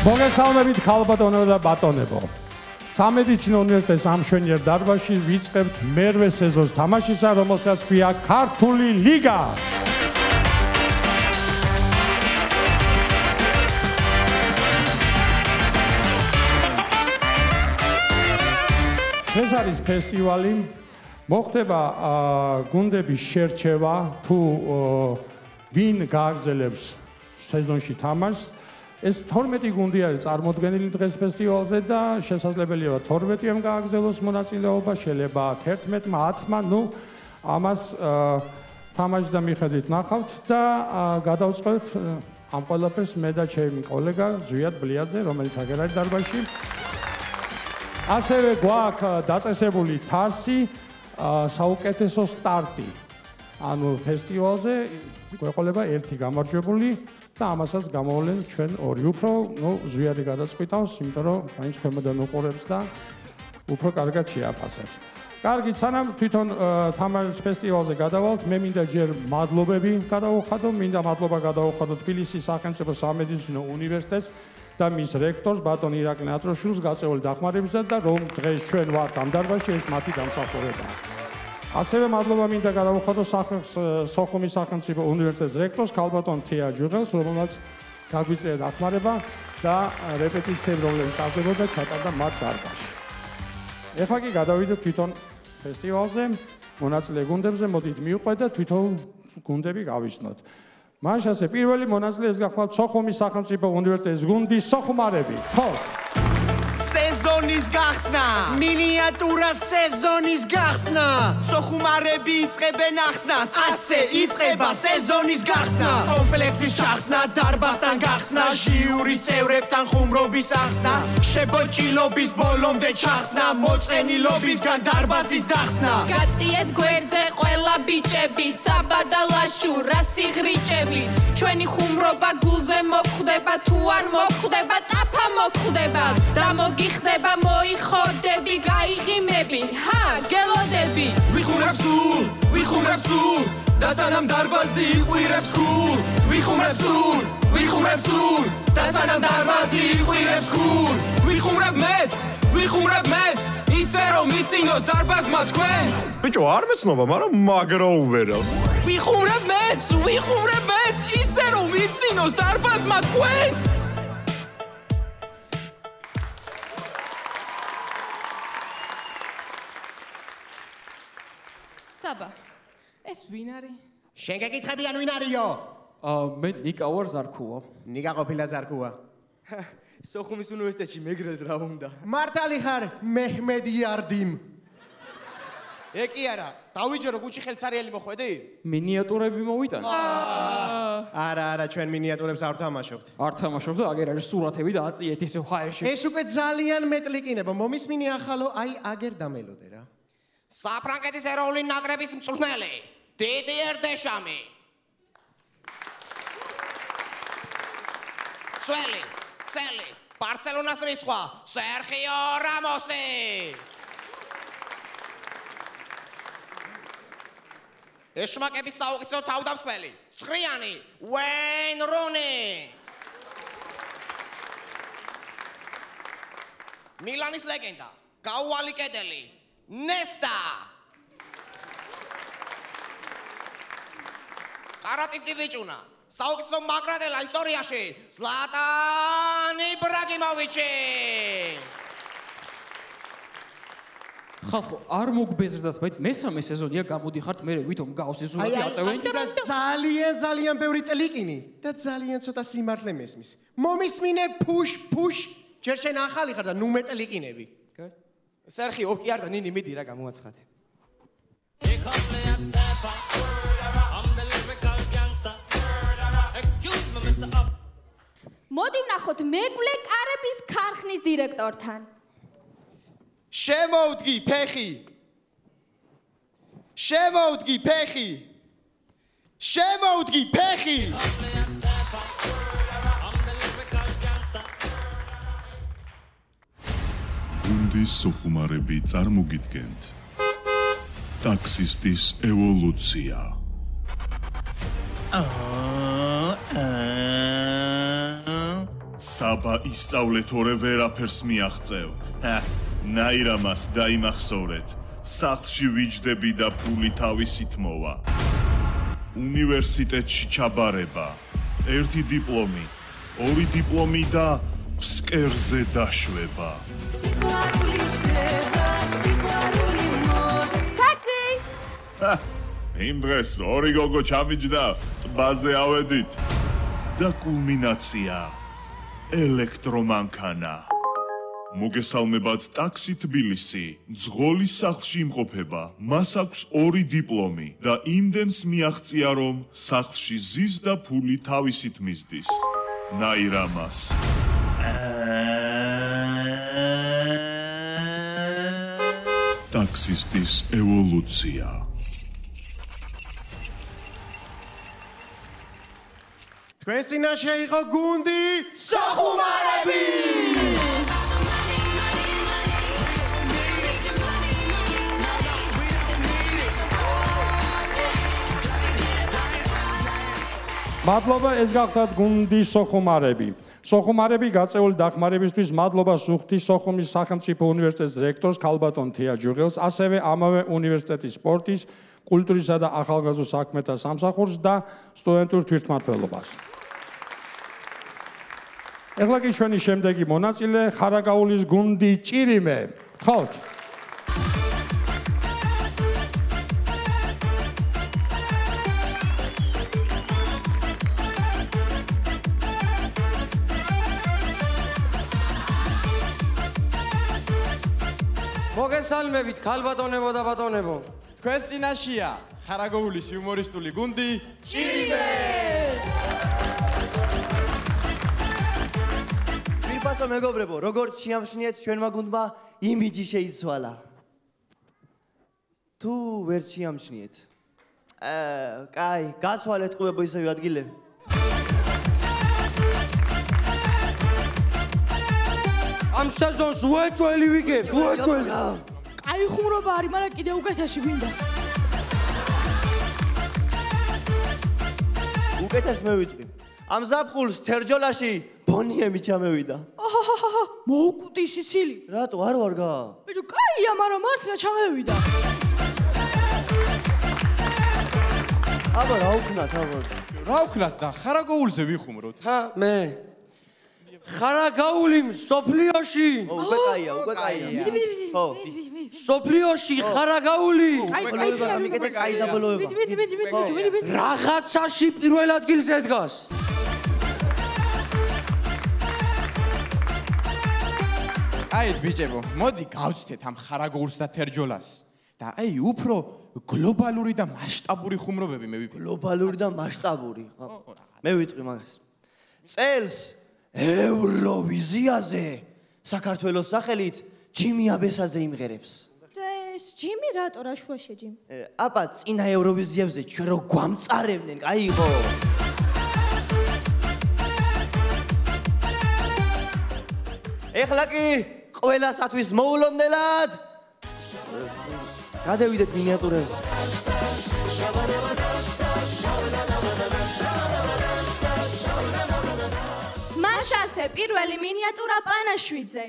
მოგესალმებით ქალბატონო და ბატონებო. სამედიცინო უნივერსიტეტის ამშვენიერ დარბაზში ვიწყებთ მერვე სეზონს თამაშისა, რომელსაც ქვია ქართული ლიგა. ეს არის ფესტივალი, მოხდება გუნდების შერჩევა, თუ ვინ გააგრძელებს სეზონში თამაშს. ეს 12 გუნდი არის წარმოდგენილი დღეს ფესტივალზე და შესაძლებელია 12-ემ გააგრძელოს მონაწილეობა, შეიძლება 11-მა, 10-მა, ამას თამაშს და მიხედვით ნახავთ და გადავწყვეტ ამ ყველაფერს მე და ჩემი კოლეგა ზვიად ბლიაძე, რომელიც აგერ არის დარბაზში. ასევე გვაქვს დაწესებული თასი, საუკეთესო სტარტი. ანუ ფესტივალზე გვეყოლება ერთი გამარჯვებული და ამასაც გამოვლენ ჩვენ ორი. უფრო ზვიადი გადაწყვიტავს, იმიტომ რომ მაინც ქვემოდან უყურებს და უფრო კარგად შეაფასებს. კარგი, სანამ თვითონ თამაშის ფესტივალზე გადავალთ, მე მინდა ჯერ მადლობები გადავუხადო, მინდა მადლობა გადავუხადო თბილისის სახელმწიფო სამედიცინო უნივერსიტეტს და მის რექტორს ბატონ ირაკლი ნატროშვილს გაწეული დახმარებისას და რომ დღეს ჩვენ ვართ ამ დარბაზში, ეს მათი დამსახურებაა. ასევე მადლობა მინდა გადავუხადო სოხუმის სახელმწიფო უნივერსიტეტის რექტორს ქალბატონ თეა ჯუღელს, რომელსაც გაგვიწია დახმარება და რეპეტიციები, რომლებიც ტარდებოდა, ჩატარდა მათ დარბაზში. ეხლა კი გადავიდეთ თვითონ ფესტივალზე, მონაწილე გუნდებზე, მოდით მივყვეთ და თვითონ გუნდები გავიცნოთ. მაშ ასე პირველი მონაწილე ეს გახლავთ სოხუმის სახელმწიფო უნივერსიტეტის გუნდი სოხუმარები. ხო. სეზონის გახსნა, მინიატურა სეზონის გახსნა. სოხუმარები იწყებენ ახსნას, ასე იწყება სეზონის გახსნა. კომპლექსის ჩახსნა, დარბაზთან გახსნა, ჟიურის წევრებთან ხუმრობის ახსნა. შებოჭილობის ბოლომდე ჩახსნა, მოწყენილობისგან დარბაზის დახსნა. გაწიეთ გვერდზე ყველა ბიჭები, საბა და ლაშუ რა სიღრიჭები. ჩვენი ხუმრობა გულზე მოხვდება, თუ არ მოხვდება, ტაფა მოხვდება. და მოგიხდება მოიხოდები, გაიღიმები, გელოდები. ვიხურებ სულ, და სანამ დარბაზი იყვირებს გულ. ვიხურებ სულ, და სანამ დარბაზი იყვირებს გულ. ვიხურებ მეც, ისე რომ იცინოს დარბაზმა თქვენს. ბიჭო, არ მეცნობა, მაგრამ მაგრა უბერავს. ვიხურებ მეც, ისე რომ იცინოს დარბაზმა თქვენს. საბა, ეს ვინ არის? შენ გეკითხებიან ვინ არისო? მე ნიკა ვარ ზარქუა. ნიკა ყოფილა ზარქუა. სოხუმის უნივერსიტეტში მეგრელს რა უნდა? მართალი ხარ მეჰმედ იარდიმ. ეკი არა, დავიჯერო გუჩი ხელსარიელი მოხვედი? მინიატურები მოვიტანე? არა, ჩვენ მინიატურებს არ თამაშობთ. არ თამაშობ და აგერ არის სურათები და აწიეთ ისე ჰაერში. ეს უკვე ძალიან მეტლიკინება, მომისმინე ახალო, აი აგერ დამელოდე რა. საფრანგეთის ეროვნული ნაკრების მწვრთნელი დიდიერ დეშამი. წელი, ბარსელონას რისხვა, სერხიო რამოსი. ეშმაკების საუკეთესო თავდამსხმელი, ცხრიანი, ვეინ რუნი. მილანის ლეგენდა, გაუვალი კედელი, ნესტა. კარატისტი ბიჭუნა, საუკეთესო მაგრადელა ისტორიაში, ზლატან იბრაგიმოვიჩი. ხალხო, არ მოგბეზრდათ, բայց მესამე სეზონია გამოდიხართ, მე ვითომ გავსი ზურათი აწევენ. ძალიან ბევრი ტლიკინი და ძალიან ცოტა სიმართლე მესმის. მომისმინე ფუშ, ჯერ შენ ახალი ხარ და ნუ მეტლიკინები. სერხი, ოკი არ და ნინი მიდი რა გამოაცხადე. მოდი ვნახოთ მეკვლე კარების ქარხნის დირექტორთან. შემოვდგი ფეხი. გუნდის სოხუმარები წარმოგიდგენთ ტაქსისტის ევოლუცია. საბა ისწავლეთ ორე ვერაფერს მიაღწევ. ნაირამას დაიმახსოვრეთ. სახლში ვიჯდები და ფული თავისით მოვა. უნივერსიტეტში ჩაბარება. 1 დიპლომი, 2 დიპლომი და ფსკერზე დაშვება. ტაქსი! იმ დღეს ორი გოგო ჩამიჯდა, ტბაზე ავედით. და კულმინაცია ელექტრომანქანა. მოგესალმებათ ტაქსი თბილისი. ძღოლის სახლში იმყოფება. მას აქვს 2 დიპლომი და იმდენს მიაღწია, რომ სახლში ზის და ფული თავისით მისდის. ნაირამას. ტაქსისტის ევოლუცია. თქვენს წინაშე იყო გუნდი სახუმარები. მადლობა, ეს გახდათ გუნდი სოხუმარები. სოხუმარები გაწეული დახმარებისთვის მადლობა სუხთის სოხუმის სახელმწიფო უნივერსიტეტის რექტორს ქალბატონ თეა ჯუღელს, ასევე ამავე უნივერსიტეტის სპორტის, კულტურისა და ახალგაზრდულ საქმეთა სამსახურს და სტუდენტურ თვითმმართველობას. ეხლა კი ჩვენი შემდეგი მონაწილე ხარაგაულის გუნდი ჭირიმე. გთხოვთ. მოგესალმებით, ქალბატონებო და ბატონებო. თქვენს წინაშეა ხარაგაულის იუმორისტული გუნდი ჭირიმე. ვირფასო მეგობრებო, როგორც შეამჩნიეთ ჩვენმა გუნდმა იმიჯი შეიცვალა. თუ ვერ შეამჩნიეთ. კაი, გაცვალეთ ყურებო ისევ ადგილები. ამ სეზონს უეჭველი ვიგებ, უეჭველი. კაი ხუმრობა არის, მაგრამ კიდე უკეთესი გვინდა. უკეთეს მევიტყვი. ამ ზაფხულს თერჯოლაში ბონიემი ჩამევიდა. მოუკვდი სიცილი. რატო არ ვარგა? ბიჭო, კაია, მაგრამ მართლა ჩამევიდა. აბა რა ვქნათ, აბა. რა ვქნათ და ხარაგაულზე ვიხუმროთ. მე ხარაგაული სოფლიოში. უკვე კაია, უკვე კაია. ხო. სოფლიოში ხარაგაული. მიკეთე კაი დაბოლოება. რაღაცაში პირველ ადგილზე დგას. აი ბიჭებო, მოდი გავცდეთ ამ ხარაგაულს და თერჯოლას. და აი უფრო გლობალური და მასშტაბური ხუმრობები მე ვიფიქრე. გლობალური და მასშტაბური. მე ვიტყვი მაგას. წელს ევროვიზიაზე საქართველოს სახელით ჯიმი აბესაძე იმღერებს. ეს ჯიმი რატო რა შუაში ჯიმი? აბა წინა ევროვიზიებზე ჩვენ რო გვამწარებდნენ, კაიღო. ეხლა კი ყველასათვის მოულოდნელად გადავიდეთ მინიატურებზე. მაშასე პირველი მინიატურა პანაშვიძე.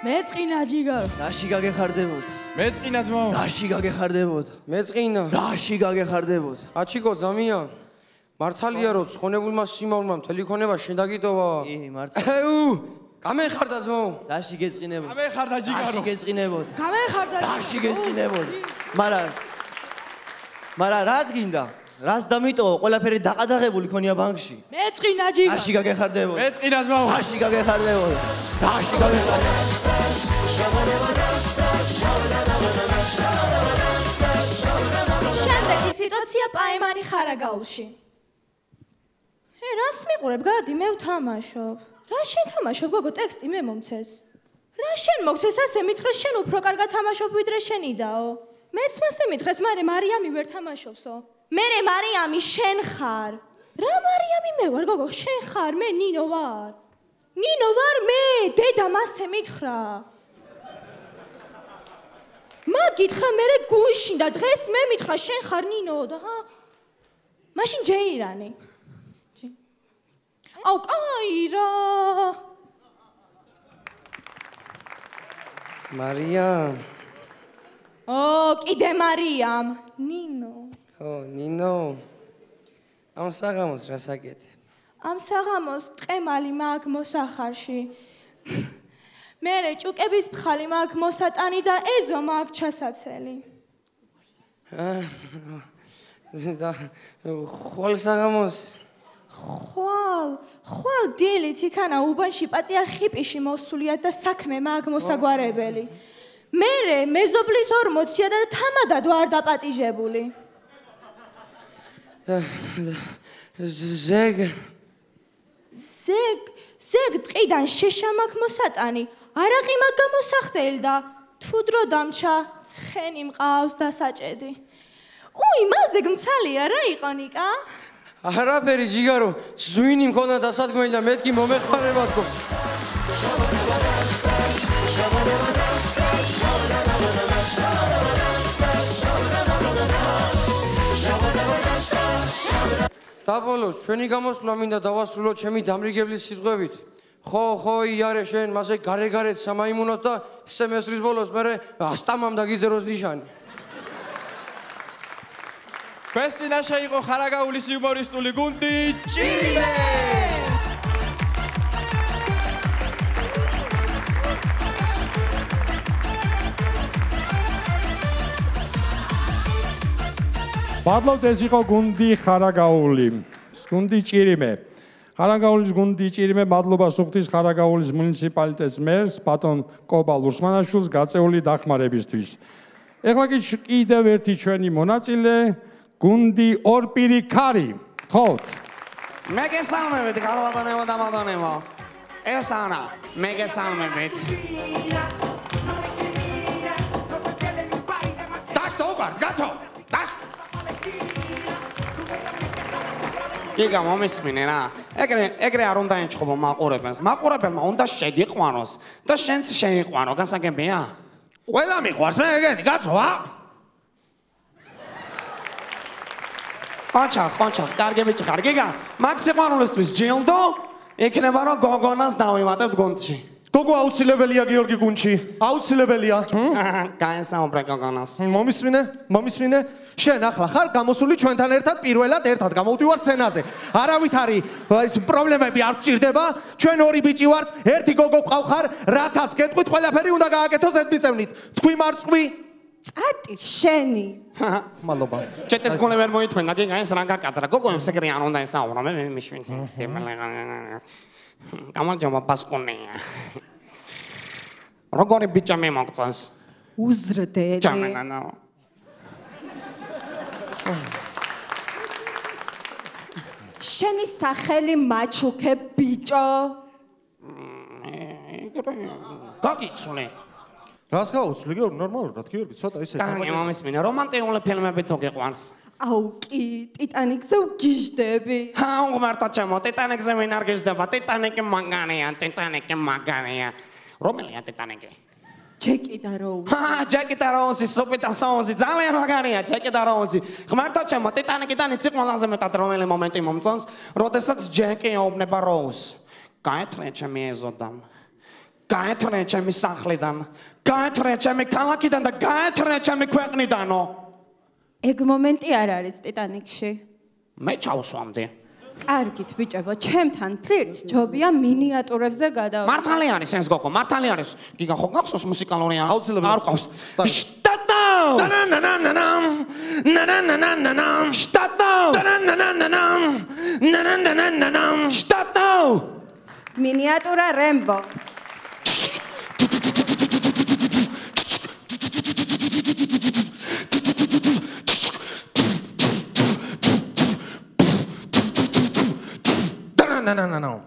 მეწყინა ჯიგარო. რაში გაგეხარდებოდა? მეწყინა ძმაო. რაში გაგეხარდებოდა? მეწყინა. რაში გაგეხარდებოდა? აჩიკო ზამია. მართალია რომ ცხონებულმა სიმავლმა მთელი ქონება შენ დაგიტოვა. კი, მართლა. გამეხარდა ძმაო. რაში გეწყინებოდა? გამეხარდა ჯიგარო. რაში გეწყინებოდა? გამეხარდა. რაში გეწყინებოდა? მაგრამ რაც გინდა? რას დამიტოვა? ყველაფერი დაყადაღებული ქონია ბანკში. მეწყინა ჯიგარო. რაში გაგეხარდებოდა? მეწყინა ძმაო. რაში გაგეხარდებოდა? რაში გაგეხარდებოდა? შემდეგი სიტუაცია პაემანი ხარაგაულში. რას მიყურებ? გადი, მე ვთამაშობ. რა შენ თამაშობ, გოგო, ტექსტი მე მომცეს. რა შენ მოგცეს ასე მითხრეს, შენ უფრო კარგად თამაშობ ვიდრე შენიდაო. მეც მასე მითხრეს, მაგრამ მარიამი ვერ თამაშობსო. მე მარიამი შენ ხარ. რა მარიამი მე ვარ, გოგო, შენ ხარ, მე ნინო ვარ. ნინო ვარ მე, დედა მასე მითხრა. მაგ გითხრა მე გუშინ და დღეს მე მითხრა შენ ხარ ნინო და მაშინ ჯეირანი. აუ, კაი რა. მარიამ. კიდე მარიამ. ნინო. ნინო. ამ საღამოს რა საკეთებ? ამ საღამოს ტყემალი მაგ მოსახარში. მერე ჭუკების ფხალი მაგ მოსატანი და ეზო მაგ ჩასაცელი. ხვალ საღამოს. ხვალ დილით იქანა უბანში პაწია ხიპიში მოსულია და საქმე მაგ მოსაგვარებელი. მერე მეზობლის 40 და თამადად ვარ დაპატიჟებული. ზეგ ტყიდან შეშამაკ მოსატანი არაყი მაგ გამოსახდელი და თუ დრო დამჩა ცხენი მყავს დასაჭედი. უი მალზე გმცალია რა იყო ნიკა? არაფერი ჯიგარო ზვინი მქონდა დასადგმელი და მეთქი მომეხმარება თქო. დაბოლოს ჩვენი გამოსვლა მინდა დავასრულოთ ჩემი დამრიგებლის სიტყვებით. ხო იარე შენ მასე გარეთ სამაიმუნოთ და სემესტრის ბოლოს მე ასტამამ დაგიზეროს ნიშანი. Ჩვენს წინაშე იყო ხარაგაულის იუმორისტული გუნდი ჭირიმე. მადლობთ, ეს იყო გუნდი ხარაგაული. გუნდი ჭირიმე. ხარაგაულის გუნდი ჭირიმე მადლობას უხდის ხარაგაულის მუნიციპალიტეტის მერს ბატონ კობალ ურსმანაშვილს გაწეული დახმარებისთვის. ეხლა კი კიდევ ერთი ჩვენი მონაწილე გუნდი ორპირი ქარი. ხოთ. მეგესალმებით გალვადონებო და მადონებო. ეს ანა მეგესალმებით. დაშტო უყართ, გაცო. გიგა მომისმინე რა. ეგრე არ უნდა ენჩხობო მაყურებელს. მაყურებელმა უნდა შეგიყვანოს და შენც შეიყვანო, გასაგებია? ყველა მიყვარს მე ეგენი, გაცოა? ყანჩა, კარგი ბიჭი ხარ. გიგა, მაგ სიყვარულისთვის ჯილდო იქნება რომ გოგონას დავიმატებთ გუნდში. გოგო აუცილებელია გიორგი გუნდში. აუცილებელია. გაესაუბრე გოგონას. მომისმინე. შენ ახლა ხარ გამოსული ჩვენთან ერთად პირველად ერთად გამოვდივარ სცენაზე. არავით არის ეს პრობლემები არ გჭირდება. ჩვენ ორი ბიჭი ვართ, ერთი გოგო ყავხარ, რასაც გეტყვით ყველაფერი უნდა გააკეთოს ეთმიწევნით. თქვი მარწყვი წატი შენი. მადლობა. ჩეტეს გონე ვერ მოითმენდა, გიგა ეს რა გაკადრა. გოგოებს ეგრე არ უნდა ესაუბრა, მე მიშვინდი. გამარჯობა პასკონია. როგორი ბიჭა მე მოგწონს? უზრდელი. ჯამენანა. შენი სახელი მაჩუქე ბიჭო. გაგიცვლი. რას გაუცვლი გიორგი? ნორმალურად გიორგი ცოტა ისე. კანი მომისმინე, რომანტიკული ფილმები თუ გიყვანს? აუ კი, ტიტანიკზე ვგიჟდები. ღმერთო ჩემო, ტიტანიკზე ვინ არ გიჟდება? ტიტანიკი მაგარია. რომელია ტიტანიკი? ჯეკი და როუზი. ჯეკი და როუზი, სუპიტა სოუზი, ძალიან მაგარია, ჯეკი და როუზი. ღმერთო ჩემო, ტიტანიკიდან იცი ყველაზე მეტად რომელი მომენტი მომწონს, როდესაც ჯეკი ეუბნება როუზს. გაეთრე ჩემი ეზოდან. გაეთრე ჩემი სახლიდან. გაეთრე ჩემი ქალაქიდან და გაეთრე ჩემი ქვეყნიდანო. ეგ მომენტი არ არის ტიტანიკში. მე ჩავსვამდი. კარგით ბიჭებო, ჩემთან ფლირტს ჯობია მინიატურებზე გადავა. მართალი არის ეს გოგო, მართალი არის. გიგა ხო გახსოვს მუსიკალური არ ყავს. შტატნაუ! დანანანანანამ! ნანანანანანამ! შტატნაუ! დანანანანანამ! ნანანანანანამ! შტატნაუ! მინიატურა რემბო. ნანანანანამ.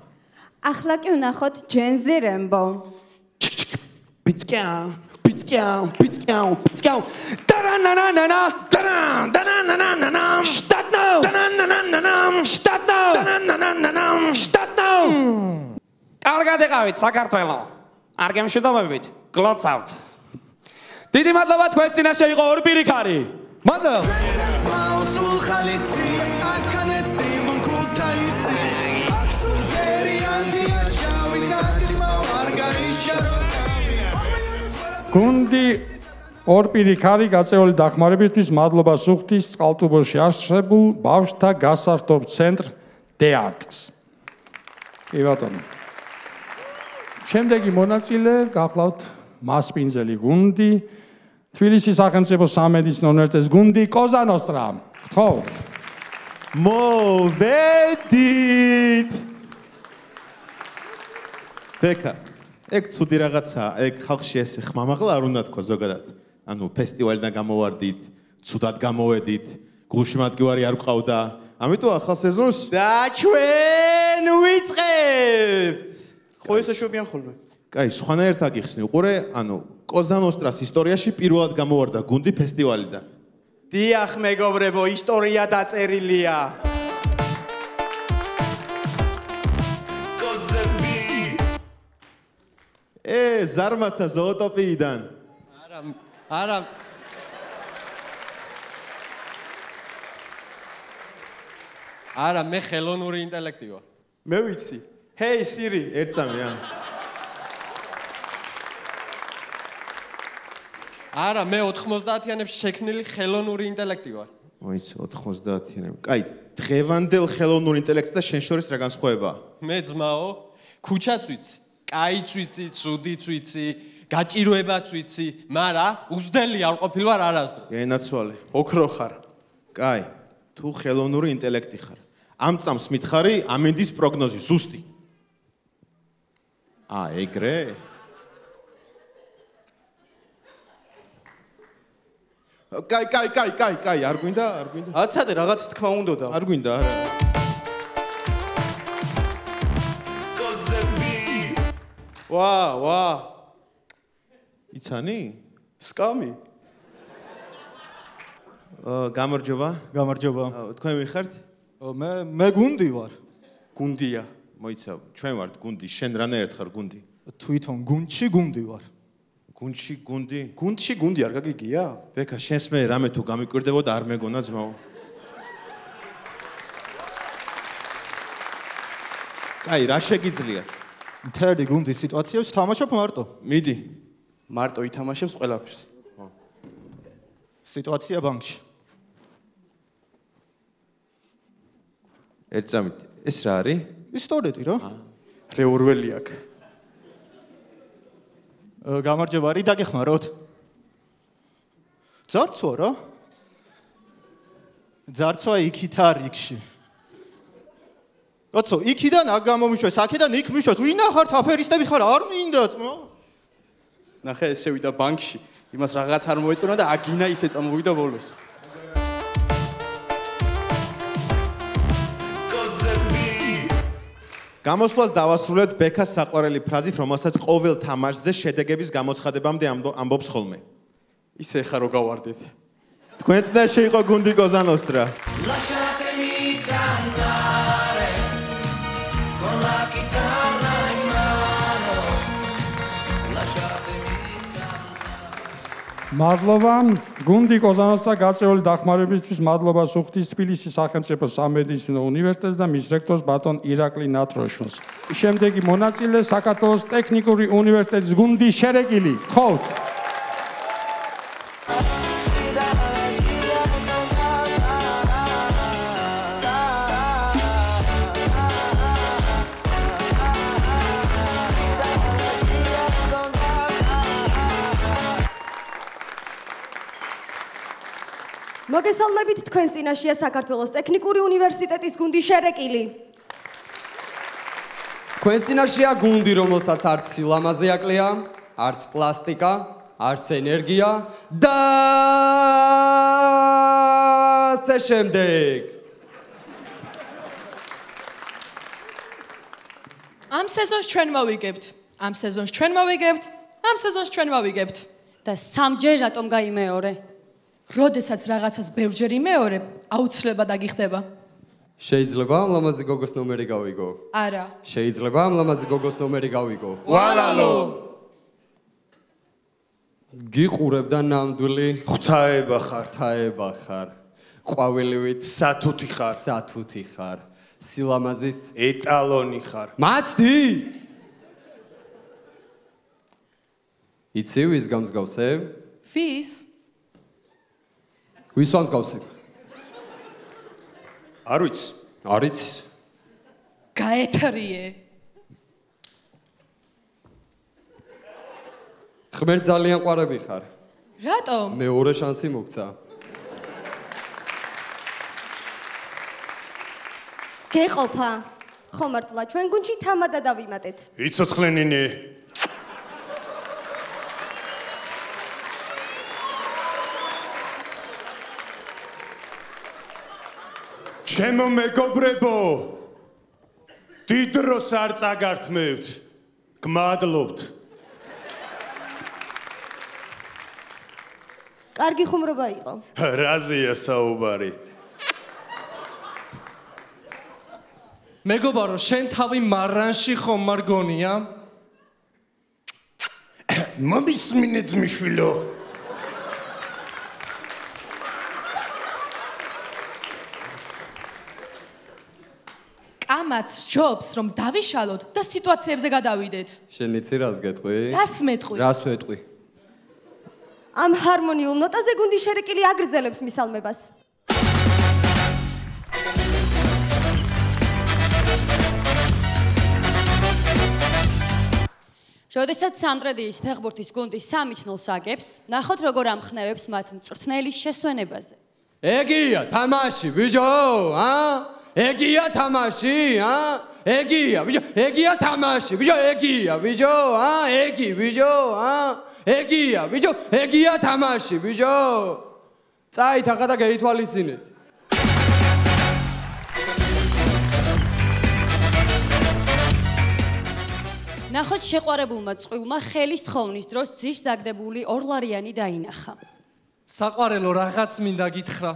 ახლა კი ვნახოთ ჯენზი რემბო. პიცკიაუ. დანანანანა! დანანანანანამ! შტატნაუ! დანანანანანამ! შტატნაუ! დანანანანანამ! შტატნაუ! კარგად იყავით საქართველო. არ გემშვიდობებით, გლოცავთ. დიდი მადლობა თქვენს წინაშე იყო ორპირი ქარი. მადლობა. გუნდი ორ პირიქარი გაწეული დახმარებისთვის მადლობა სუხთის წყალტუბოში არსებულ ბავშვთა გასართობ ცენტრ დეარტს. კი ბატონო. შემდეგი მონაწილე გახლავთ მასპინძელი გუნდი თბილისის სახელმწიფო სამედიცინო უნივერსიტეტის გუნდი კოზანოსტრა. გთხოვთ. მოვედით. ბეკა, ეგ ცუდი რაღაცაა, ეგ ხალხში ესე ხმამაღლა არ უნდა თქვა ზოგადად. ანუ ფესტივალიდან გამოვარდით, ცუდად გამოვედით, გულშემატკივარი არ გყავდა. ამიტომ ახალ სეზონს და ჩვენ ვიწყებთ. ხო ესე შვებიან ხოლმე. კაი, სხვანაირად აგიხსნი, უყურე, ანუ კოზანოსტრას ისტორიაში პირველად გამოვარდა გუნდი ფესტივალიდან. დიახ, მეგობრებო, ისტორია დაწერილია. ზარმაცა ზოოტოპიიდან. არა. არა, მე ხელოვნური ინტელექტი ვარ. მე ვიცი. ჰეი, სირი, ერთსამი რა. არა, მე 90-იანებში შექმნილი ხელოვნური ინტელექტი ვარ. მოიც 90-იანებში. კაი, დღევანდელ ხელოვნურ ინტელექტს და შენ შორის რა განსხვავებაა? მე ძმაო, ქუჩაც ვიცი, კაიც ვიცი, ცუდიც ვიცი, გაჭირვებაც ვიცი, მაგრამ უძდელი არ ყოფილ ვარ არასდროს. გენაცვალე. ოქრო ხარ. კაი, თუ ხელოვნური ინტელექტი ხარ, ამ წამს მითხარი ამინდის პროგნოზი ზუსტი. ეგრე? კაი, არ გვინდა? აცადე, რაღაც თქმა უნდოდა. არ გვინდა, არა. ვა. იცანი? სკამი. გამარჯობა. თქვენ ვიხართ? მე გუნდი ვარ. გუნდია. მოიცა, ჩვენ ვართ გუნდი, შენ რანაირად ხარ გუნდი? თვითონ გუნდში გუნდი ვარ. გუნდში გუნდი? გუნდში გუნდი არ გაგიგია? ბეკა, შენს მე რამე თუ გამიკვირდებოდა არ მეგონა ძმაო. კაი, რა შეგიძლია? მთელი გუნდის სიტუაციებს თამაშობ მარტო. მიდი. მარტო ითამაშებს ყველაფერს. სიტუაცია ბანკში. ერთსამით, ეს რა არის? ისტორიები რა? რეურველი აქ. გამარჯობა, რი დაგეხმაროთ? ძარცვა რა? ძარცვა იქით არ იქში. კაცო, იქიდან აქ გამომიშვეს, აქედან იქ მიშვეს. ვინა ხართ აფერისტები ხარ, არ მინდა ძმა. ნახე, ეს შევიდა ბანკში. იმას რაღაც არ მოეწონა და აგინა ისე წამოვიდა ბოლოს. გამოსვლას დავასრულეთ ბექას საყვარელი ფრაზით, რომელსაც ყოველ თამაშზე შედეგების გამოცხადებამდე ამბობს ხოლმე. ისე ხარ რო გავარდეთ. თქვენ წინაშე იყო გუნდი კოზანოსტრა. მადლობა გუნდი კოზანოსტრა გაწეული დახმარებისთვის, მადლობა სუხთის თბილისის სახელმწიფო სამედიცინო უნივერსიტეტს და მის რექტორს ბატონ ირაკლი ნატროშვს. შემდეგი მონაწილე საქართველოს ტექნიკური უნივერსიტეტის გუნდი შერეკილი. გთხოვთ. მოგესალმებით, თქვენ წინაშეა საქართველოს ტექნიკური უნივერსიტეტის გუნდი შერეკილი. თქვენ წინაშეა გუნდი, რომელსაც არც სილამაზე აკლია, არც პლასტიკა, არც ენერგია და ასე შემდეგ. ამ სეზონს ჩვენ მოვიგებთ. და სამჯერ რატომ გაიმეორე? როდესაც რაღაცას ბევრჯერ იმეორებ, აუცილებლად აგიხდება. შეიძლება ამ ლამაზი გოგოს ნომერი გავიგო? არა. შეიძლება ამ ლამაზი გოგოს ნომერი გავიგო? ვალალო. გიყურებ და ნამდვილი ღვთაება ხარ. ყვავილივით სათუთი ხარ. სილამაზის ეტალონი ხარ. მაცდი! იცი ვის გამსგავსებ? ვის? ვის ვამსგავსებ? არ ვიცი. არ იცი? გაეთრიე. ღმერთ ძალიან ყვარები ხარ. რატომ? მეორე შანსი მოგცა. გეყოფა. ხო მართლა, ჩვენ გუნდში თამადა დავიმატეთ. იცოცხლენინი. ჩემო მეგობრებო, დიდ დროს არ წაგართმევთ. გმადლობთ. კარგი ხუმრობა იყო. რაზეა საუბარი? მეგობარო, შენ თავი მარანში ხომ მარგონია? მომისმინე ძმიშვილო. კამაც ჯობს რომ დავიშალოთ და სიტუაციებზე გადავიდეთ. შენ იცი რას გეტყვი? რას მეტყვი? რას ვეტყვი? ამ ჰარმონიულ ნოტაზე გუნდი შერეკილი აგრძელებს მისალმებას. როდესაც სამტრედიის ფეხბურთის გუნდი სამიჩნოლს აგებს, ნახოთ როგორ ამხნევებს მათ მწვრთნელის შესვენებაზე. ეგია თამაში, ბიჭო, ეგია თამაში, ეგია, ბიჭო, ეგია თამაში, ბიჭო, ეგია, ბიჭო, ეგი, ბიჭო, ეგია, ბიჭო, ეგია თამაში, ბიჭო. წაით ახლა და გაითვალისწინეთ. ნახოთ შეყვარებულმა წყვილმა ხელის თხოვნის დროს ძირს დაგდებული ორლარიანი დაინახა. საყვარელო რაღაც მინდა გითხრა.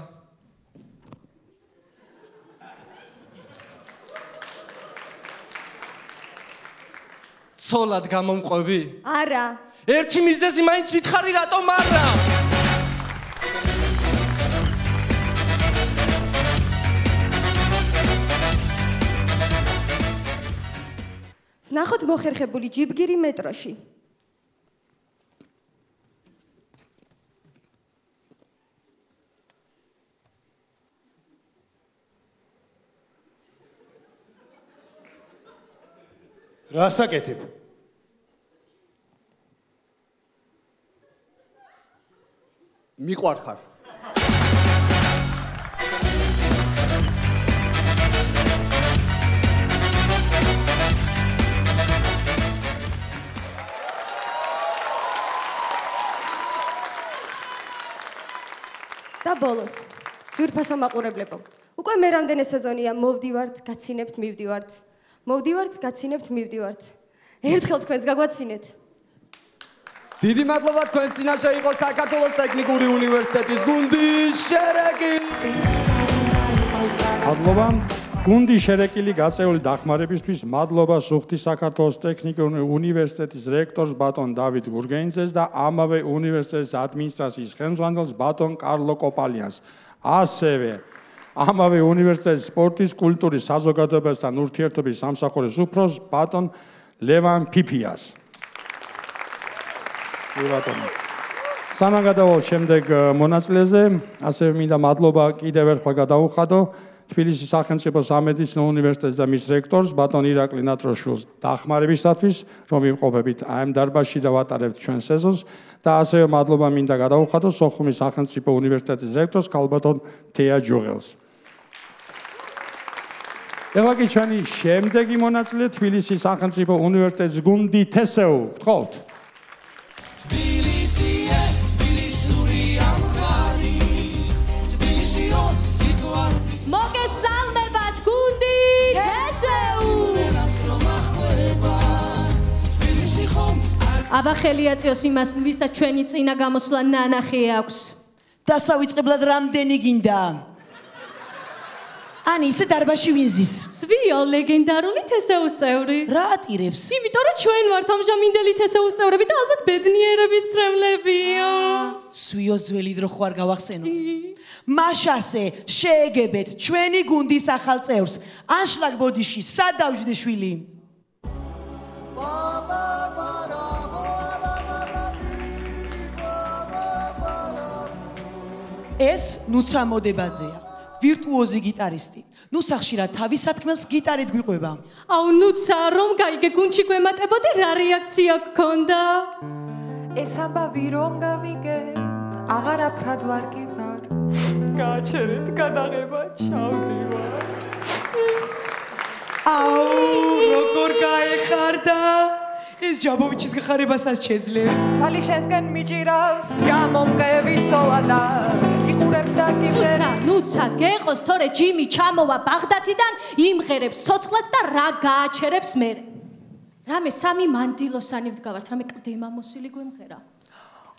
ცოლად გამომყვები? არა. ერთი მიზეზი მაინც ვითხარი რატომ არა? ნახოთ მოხერხებული ჯიბგირი მეტროში. რას აკეთებ? მიყვარხარ. და ბოლოს, ძვირფასო მაყურებლებო. უკვე მე რამდენი სეზონია მოვდივართ, გაცინებთ, მივდივართ. მოვდივართ, გაცინებთ, მივდივართ. ერთხელ თქვენს გაგვაცინეთ. დიდი მადლობა თქვენ წინაშე იყო საქართველოს ტექნიკური უნივერსიტეტის გუნდი შერეკილი. მადლობა. გუნდი შერეკილი გაწეული დახმარებისთვის მადლობა სუხთის საქართველოს ტექნიკური უნივერსიტეტის რექტორს ბატონ დავით გურგენიძეს და ამავე უნივერსიტეტის ადმინისტრაციის ხელმძღვანელს ბატონ კარლო კოპალიანს. ასევე ამავე უნივერსიტეტის სპორტის, კულტურის, საზოგადოებასთან ურთიერთობის სამსახურის უფროსს ბატონ ლევან ფიფიას. სანამ გადავალ შემდეგ მონაწილეზე, ასევე მინდა მადლობა კიდევ ერთხელ გადაუხადო თბილისის სახელმწიფო სამედიცინო უნივერსიტეტის და მის რექტორს ბატონ ირაკლი ნატროშვილს დახმარებისათვის, რომ იმყოფებით ამ დარბაზში და ვატარებთ ჩვენ სეზონს და ასევე მადლობა მინდა გადაუხადო სოხუმის სახელმწიფო უნივერსიტეტის რექტორს ქალბატონ თეა ჯუღელს. ეხლა კი ჩვენი შემდეგი მონაწილე თბილისის სახელმწიფო უნივერსიტეტის გუნდი თესეუ, გთხოვთ. თბილისია, თბილისური ამღარი, თბილისიო სიტუაცია. მოგესალმებათ გუნდი თესეუ. აბა ხელი აწიოს იმას, ვისაც ჩვენი წინა გამოსვლა ნანახი აქვს. დასავიწყებლად რამდენი გინდა? ani ისე დარბაში ვინზის? სვიო ლეგენდარული თესეუს წევრი. რა ატირებს? იმიტომ რომ ჩვენ ვართ ამჟამინდელი თესეუს წევრები და ალბათ ბედნიერების სწრემლებია. სვიო ძველი დრო ხო არ გავახსენოთ? მაშასე შეეგებეთ ჩვენი გუნდის ახალ წევრს. ანშლაგ ბოდიში სადავჯდე შვილი. ეს ნუცა მოდებაძეა, ვირტუოზი გიტარისტი. ნუ სახშირად თავის სათქმელს გიტარით გვიყვება. აუ ნუცა რომ გაიგე გუნჩი გვემატებოდი რა რეაქცია გქონდა? ეს ამბავი რომ გავიგე, აღარაფრად ვარ კი ვარ. გააჩერეთ გადაღება ჩავდივარ. აუ როგორ გაეხარდა? ეს ჯაბოვიჩის გახარებასაც შეძლებს. თვალი შენსგან მიჭირავს, გამომყევი სოლანა. იყურებ და კიდე. ნუცა, გეყოს თორე ჯიმი ჩამოვა ბაღდათიდან, იმღერებს ცოცხლად და რა გააჩერებს მერე. რამე სამი მანდილოსანი ვდგავართ, რამე კლდემა მოსილი გვემღერა.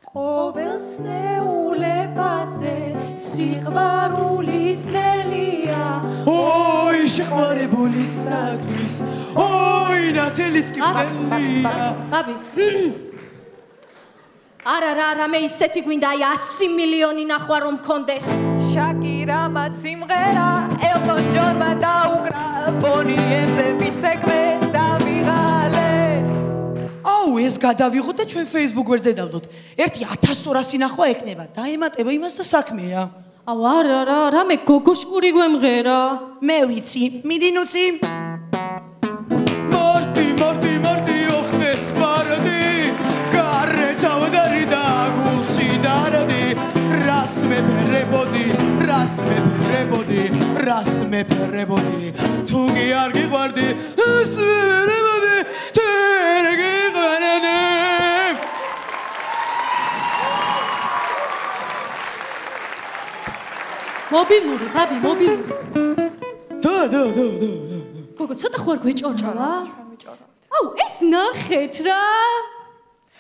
ყოველს ნეულებაზე სიყვარული ძნელია. ოი შეყვარებულისათვის, ოი ნათელიც კი მდელია. აბი. არა რა, რამე ისეთი გვინდა, აი 100 მილიონი ნახვა რომ მქონდეს. შაკირამაც სიმღერა, ელტონ ჯონმა დაუკრა, ბონიემზე მიცეკვე დავიღალე. აუ ეს გადავიღოთ და ჩვენ Facebook გვერდზე დავდოთ. ერთი 1200 ნახვა ექნება. დაემატება იმას და საქმეა. აუ არა რა, რამე გოგოშკური გვემღერა. მე ვიცი, მიდი ნუცი. მორტი ოხდეს პარდი, გარეთავდარი და გულში დარდი, რას მეფერებოდი, თუ კი არ გიყვარდი, ეს ვერებოდი, თერ გიყვარდი. მობილური, ბაბი, მობილური. და. გოგო, ცოტა ხوار გვეჭორავა? აუ, ეს ნახეთ რა.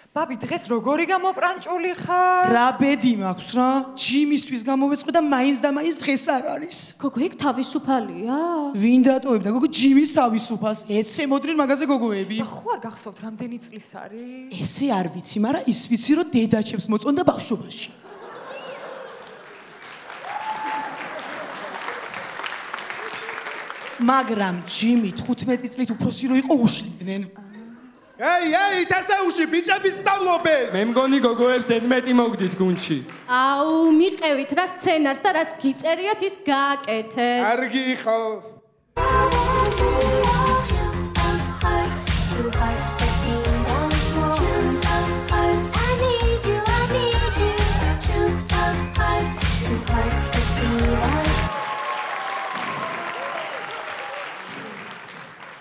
ბაბი, დღეს როგორი გამოპრანჭული ხარ? რა ბედი მაქვს რა? ჯიმისთვის გამოვეწყო და მაინც და მაინც დღეს არ არის. გოგო, ეგ თავისუფალია? ვინ დატოვებდა გოგო ჯიმის თავისუფალს? ეცემოდნენ მაგაზე გოგოები. ხო არ გახსოვთ რამდენი წლის არის? ესე არ ვიცი, მაგრამ ის ვიცი რომ დედაჩემს მოწონდა ბავშვობაში. მაგრამ ჯიმი 15 წლით უფროსი რო იყო უშლიდნენ. ეი, თასაუში ბიჭები სწავლობენ. მე მგონი გოგოებს 11 მოგდით გუნდში. აუ, მიყევით რა სცენარს და რაც გიწერიათ ის გააკეთეთ. არ გიხო.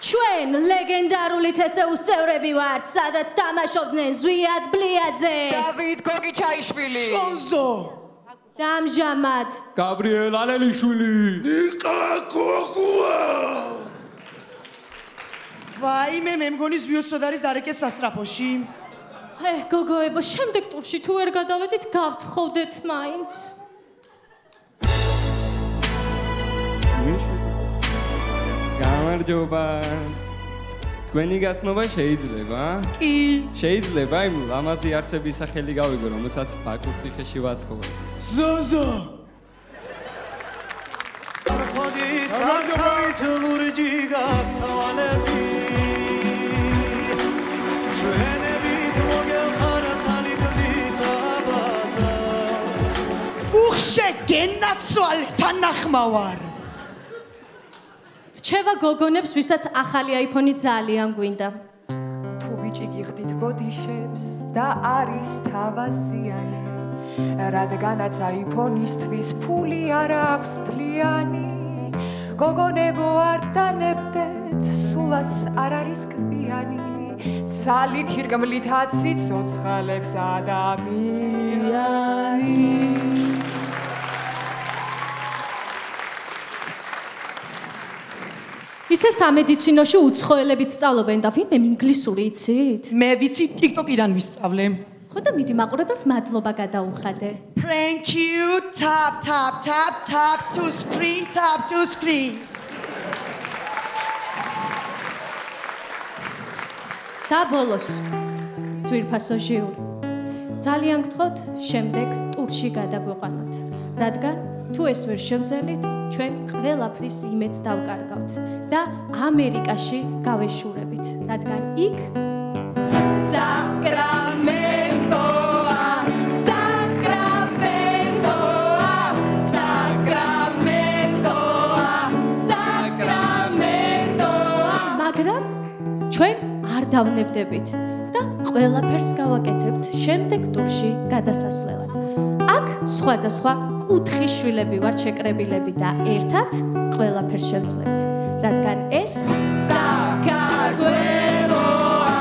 ჩვენ ლეგენდარული თესეუს წევრები ვართ, სადაც თამაშობდნენ ზვიად ბლიაძე, დავით გოგიჩაიშვილი, შონზო და ამჟამად გაბრიელ ალელიშვილი. ნიკა გოგუა. ვაიმე, მე მგონი ზვიოსოდ არის დარეკეთ სასწრაფოში. გოგოებო, შემდეგ ტურში თუ ვერ გადავედით, გავთხოვდეთ მაინც. გამარჯობა. თქვენი გაცნობა შეიძლება? კი. შეიძლება იმ ლამაზი არსების სახელი გავიგო, რომელსაც ბაკურ ციხეში ვაცხოვე. ზოზო. უხშე გენაცვალე თანახმავარ. რჩევა გოგონებს, ვისაც ახალი iPhone-ი ძალიან გვინდა. თუ ბიჭი გიხდით ბოდიშებს და არის თავაზიანი, რადგანაც iPhone-ისთვის ფული არ აქვს ფლიანი, გოგონებო არ დანებდეთ, სულაც არ არის კვიანი, ძალით ირგმლითაც სიცოცხლებს ადამიანი. ისე სამედიცინოში უცხოელებით სწავლობენ და ვინმე ინგლისური იცით? მე ვიცი TikTok-იდან ვისწავლე. ხო და მიდი მაყურებელს მადლობა გადაუხადე. Thank you, tap tap tap tap to screen, tap to screen. და ბოლოს ძვირფასო ჟიური. ძალიან გთხოვთ შემდეგ ტურში გადაგვიყვანოთ, რადგან თუ ეს ვერ შევძელით, ჩვენ ყველაფრის იმედს დავკარგავთ და ამერიკაში გავეშურებით, რადგან იქ საკრამენტოა, საკრამენტოა, დავნებდებით და ყველაფერს გავაკეთებთ შემდეგ ტურში გადასასვლელად. აქ სხვადასხვა კუთხის შვილები ვართ შეკრებილები და ერთად ყველაფერს შევძლებთ, რადგან ეს საქართველოა,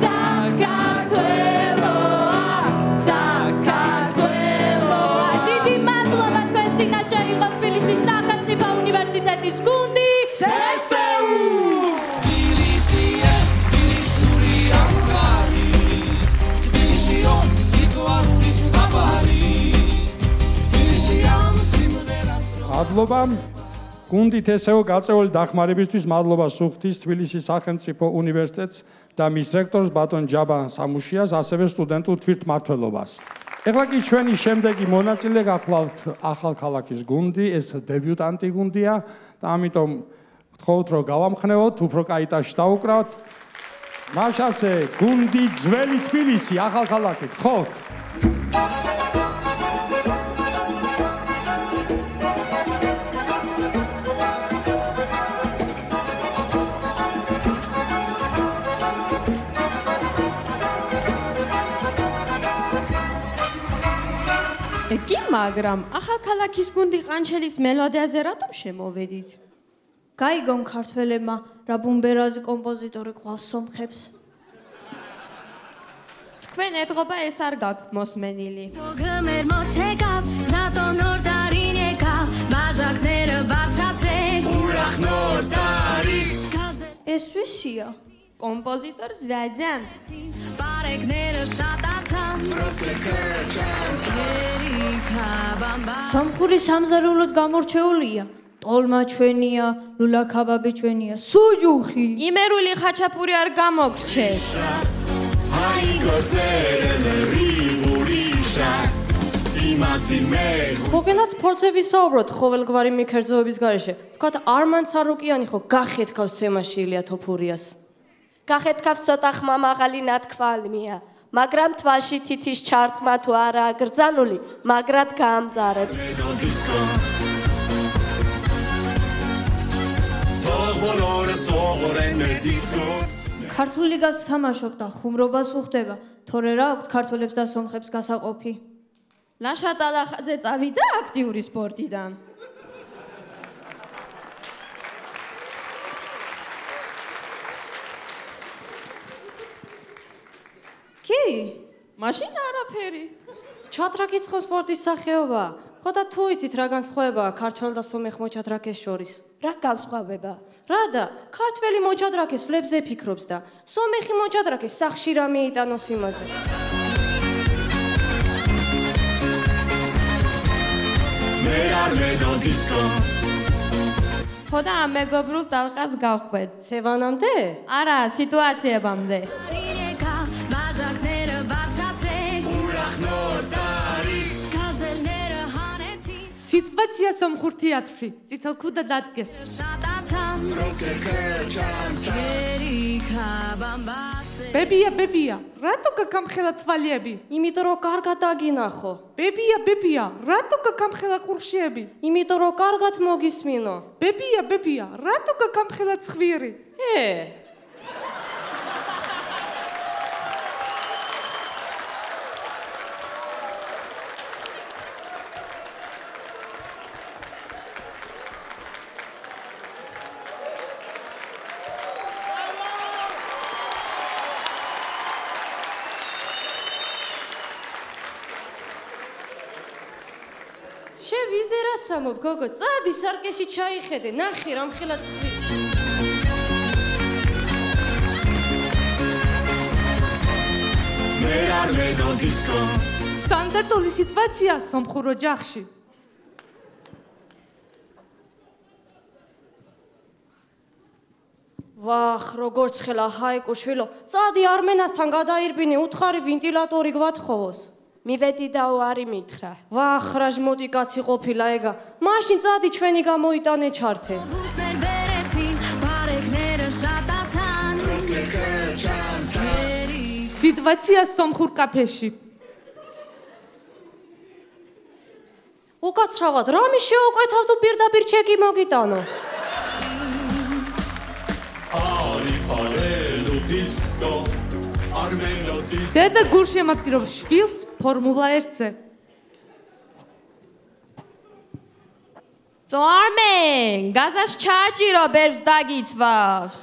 საქართველოა, საქართველოა. დიდი მადლობა თქვენ წინაშე იყო თბილისის სახელმწიფო უნივერსიტეტის გუნდი. მადლობა გუნდით ესეო გაწეული დახმარებისთვის, მადლობა სუხთის თბილისის სახელმწიფო უნივერსიტეტს და მის რექტორს ბატონ ჯაბა სამუშიას, ასევე სტუდენტურ თვითმმართველობას. ეხლა კი ჩვენი შემდეგი მონაწილე გახლავთ ახალქალაქის გუნდი, ეს დებიუტანტი გუნდია და ამიტომ გთხოვთ რომ გავამხნევოთ, უფრო კაიტაში დავუკრავთ. მაშასე გუნდი ძველი თბილისი, ახალქალაქი, გთხოვთ. კი, მაგრამ ახალქალაქის გუნდი ყანჩელის მელოდიაზე რატომ შემოვედით? გაიგონ ქართველებმა, რა ბუმბერაზი კომპოზიტორი ყავს სომხებს. თქვენ ეთღობა ეს არ გაქვთ მოსმენილი. ეს ვისია? კომპოზიტორს ვაძან. სომხური სამზარეულოდ გამორჩეულია. ტოლმა ჩვენია, ლულა ქაბაბი ჩვენია, სუჯუხი. იმერული ხაჩაპური არ გამოგრჩეს. მოგენაც ფორცები საუბრობთ ყოველგვარი მიქერძოების გარეშე. თქვათ არმან ცარუკიანი ხო გახეთქავს ცემაში ილია თოფურიას. გახეთქავს ცოტა ხმა მაღალი ნათქვალმია, მაგრამ თვალში თითის ჩართმა თუ არაა გრძანული, მაგრად გაამძარებს. ქართული ლიგას თამაშობ და ხუმრობას უხდება, თორე რა აქვთ ქართველებს და სომხებს გასაყოფი? ლაშა ტალახაძე წავიდა აქტიური სპორტიდან. კი, მაშინ არაფერი. ჩატრაკიც ხო სპორტის სახეობა. ხო და თუ იცით რა განსხვავებაა ქართველ და სომეხ მოჩადრაკეს შორის? რა განსხვავება? რა და ქართველი მოჩადრაკეს ფლებზე ფიქრობს და სომეხი მოჩადრაკეს სახში რა მიიტანოს იმაზე. მე არ მედოდისკო ხო და ამ მეგობრულ ტალყას გავხვედ. სევანამდე? არა, სიტუაციებამდე. სიტუაცია სომხურ თეატრში წითელქუდა დადგეს. ბებია, რატო გაგამხელა თვალები? იმიტომ რომ კარგად აგინახო. ბებია, რატო გაგამხელა ყურშიები? იმიტომ რომ კარგად მოგისმინო. ბებია, რატო გაგამხელა ცხვირი? სამობ გოგო, წადი სარკეში ჩაიხედე, ნახე რამხელა ცხვირი. მე არ მედოდისკო სტანდარტული სიტუაცია სომხურ ოჯახში. ვახ, როგორც ხელა ჰაიკუ შვილო, წადი არმენასთან გადაირბინე, უთხარი ვენტილატორი გვათხოვოს. მივედი და უარი მითხრა. ვახ, რაჟმოტი კაცი ყოფილა ეგა. მაშინ წადი ჩვენი გამოიტანე ჩართე. სიტუაცია სომხურ კაფეში. უკაცრავად, რამე შეუკვეთავ თუ პირდაპირ ჩეკი მოგიტანო. არი პალელუდის დისკო არმენო დისკო დედა გულში ემატკივრებს შვილს ფორმულა 1-ზე. წორმენ, გაზას ჩააჭირო ბერს დაგიცვავს.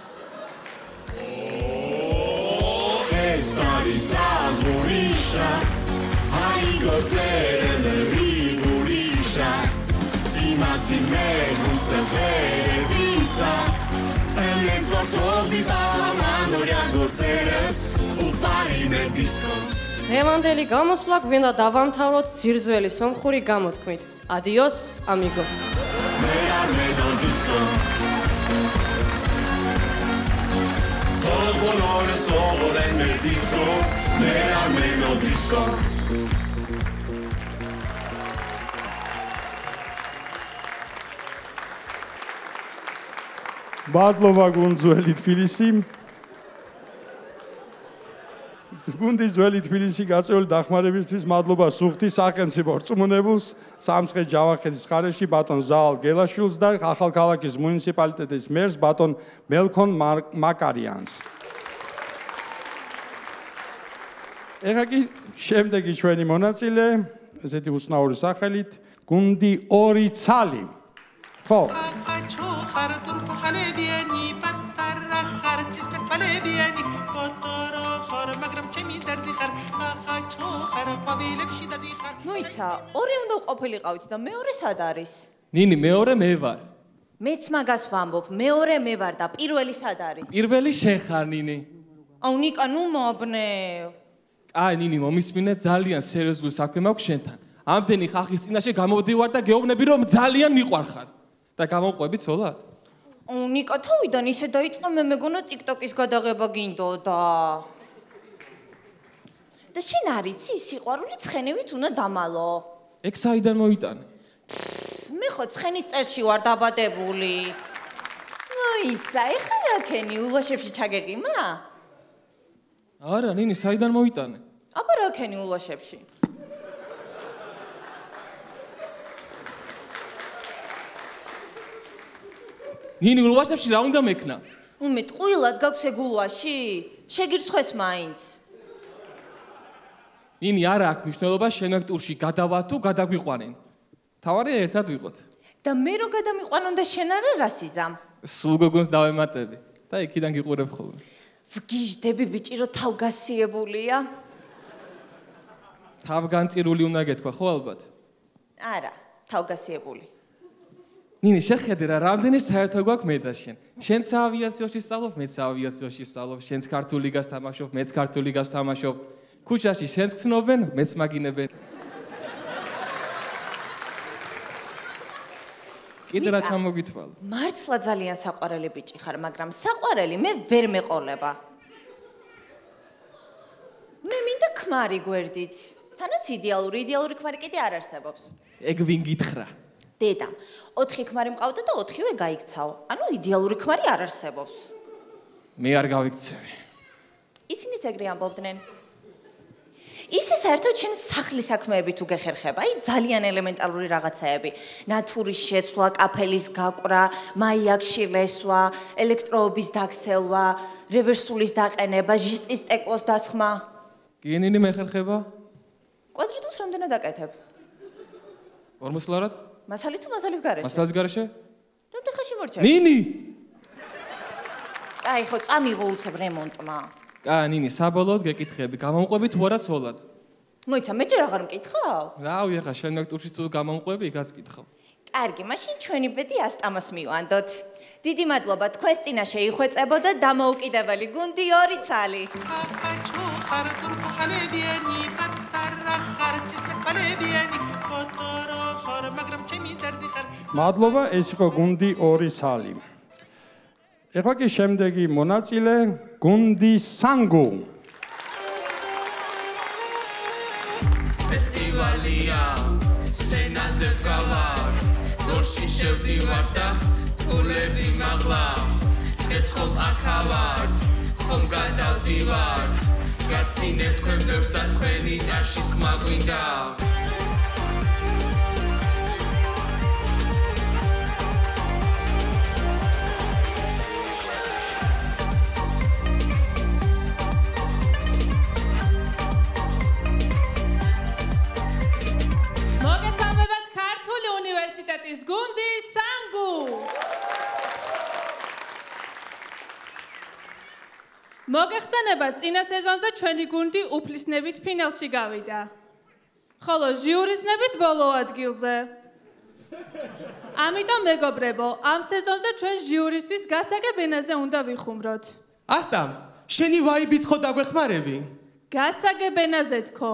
ეს არის აღურიშა აი გოძერელე რიგურიშა იმაცი მე გუსტევერევიცა ელენს ვორტობი ბამანორია გოძერე უპარიმე დისკო დღევანდელი გამოსვლა გვინდა დავამთავროთ ძირძველი სომხური გამოთქმით. Adios, amigos. მე არ მენო დისკო Colore sole nel disco, meno disco. მადლობა გუნძველი თბილისი. გუნდი ძველი თბილისი გაწეული დახმარებისთვის მადლობა სუხთის სახელმწიფო რწმუნებულს, სამცხე ჯავახეთის მხარეში ბატონ ზაალ გელაშვილს და ახალქალაქის მუნიციპალიტეტის მერს ბატონ მელქონ მაკარიანს. ეხლა კი შემდეგი ჩვენი მონაწილე, ესეთი უცნაური სახელით, გუნდი ორი ცალი. ხო. მოიცა, ორი უნდა ყოფილიყავით და მეორე სად არის? ნინი, მეორე მე ვარ. მეც მაგას ვამბობ, მეორე მე ვარ და პირველი სად არის? პირველი შენ ხარ, ნინი. აუ ნიკა, ნუ მობნევ. აი, ნინი, მომისმინე, ძალიან სერიოზული საქმე მაქვს შენთან. ამდენი ხალხის წინაშე გამოვდივარ და გეუბნები, რომ ძალიან მიყვარხარ. და გამოვყვები ცოლად? აუ ნიკა, თავიდან ისე დაიწყო მე მეგონა TikTok-ის გადაღება გინდოდა. და შენ არიცი, სიყვარული ცხენივით უნდა დამალო. ეგ საიდან მოიტანე? მე ხო ცხენის წერში ვარ დაბადებული. მოიცა, ეხლა რა ქენი, ულვაშებში ჩაგეყიმა? არა, ნინი, საიდან მოიტანე? აბა რა ქენი ულვაშებში? ნინი, ულვაშებში რა უნდა მექნა? მე ტყუილად გაქვს ეგ ულვაში? შეგირცხეს მაინც. ნინი, არა აქვს მნიშვნელობა შენ აქ ტურში გადავა თუ გადაგვიყვანენ. თავარია ერთად ვიყოთ. და მე რო გადამიყვანონ და შენ არა რას იზამ? სულ გოგონს დავემატები და იქიდან გიყურებ ხოლმე. ვგიჟდები ბიჭი რო თავგასიებულია? თავგანწირული უნდა გეთქვა ხო ალბათ? არა, თავგასიებული. ნინი, შეხედე რა, რამდენი საერთო გვაქვს მე და შენ. შენც ავიაციაში სწავლობ, მეც ავიაციაში სწავლობ, შენც ქართული ლიგას თამაშობ, მეც ქართული ლიგას თამაშობ. ქუჩაში შენს გცნობენ, მეც მაგინებენ. კიდე რა ჩამოგითვალა? მართლა ძალიან საყვარელი ბიჭი ხარ, მაგრამ საყვარელი მე ვერ მეყოლება. მე მინდა ქმარი გვერდით. თანაც იდეალური ქმარი კიდე არ არსებობს. ეგ ვინ გითხრა? დედამ, 4 ქმარი მყავდა და 4-ვე გაიქცაო. ანუ იდეალური ქმარი არ არსებობს. მე არ გავიქცევი. ისინიც ეგრე ამბობდნენ. ისე საერთოდ შენ სახლის საქმეები თუ გეხერხება, აი ძალიან ელემენტარული რაღაცაები, ნათურის შეცვლა, კაფელის გაყვრა, მაიაკში ლესვა, ელექტროობის დაქცევა, რევერსულის დაყენება, ჟისტის ტეკლოს დასხმა. კინინი მეხერხება? კვადრატულს რამდენად აკეთებ? 40 ლარად? მასალი თუ მასალის გარეშე? მასალის გარეშე? რამდენ ხანში მორჩა? ნინი! აი ხო, წამიღო უცებ რემონტმა. ნინი, საბოლოოდ გეკითხები, გამომყვები თუ არა ცოლად? მოიცა, მე ჯერ აღარ მკითხავ? რავი, ახლა შენ მაგ ტურში თუ გამომყვები, იქაც კითხავ. კარგი, მაშინ ჩვენი ბედი ასტამას მივანდოთ. დიდი მადლობა, თქვენს წინაშე იხვეწებოდა დამოუკიდებელი გუნდი ორი ცალი. მადლობა, ეს იყო გუნდი ორი ცალი. ეხლა კი შემდეგი მონაწილე გუნდი სანგუ. ფესტივალია სცენაზე ვდგავართ გორში შევდივართ და ფულები მაღლავ დღეს ხომ აქა ვართ ხომ გადავდივართ გაცინებთ თქვენ ბევრს და თქვენი ნაშის ხმა გვინდა მოგეხსენებათ წინა სეზონზე ჩვენი გუნდი უფლისნებით ფინალში გავიდა. ხოლო ჟიურისნებით ბოლო ადგილზე. ამიტომ მეგობრებო, ამ სეზონზე ჩვენ ჟიურისთვის გასაგებ ენაზე უნდა ვიხუმროთ. ასტამ, შენი ვაიბით ხო დაგვეხმარები? გასაგებ ენაზე თქო.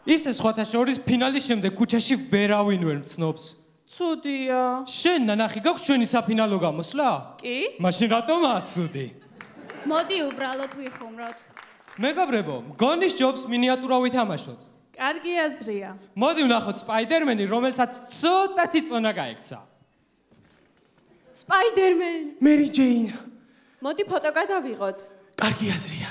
ისე სხვათა შორის ფინალის შემდეგ ქუჩაში ვერავინ ვერ მცნობს. ცუდია. შენ ნანახი გაქვს ჩვენი საფინალო გამოსვლა? კი? მაშინ რატომაა ცუდი? მოდი უბრალოდ ვიხუმროთ. მეგობრებო, მგონი ჯობს მინიატურა ვითამაშოთ. კარგი აზრია. მოდი ვნახოთ სპაიდერმენი, რომელსაც ცოტათი წონა გაექცა. სპაიდერმენ. მერი ჯეინ. მოდი ფოტო გადავიღოთ. კარგი აზრია.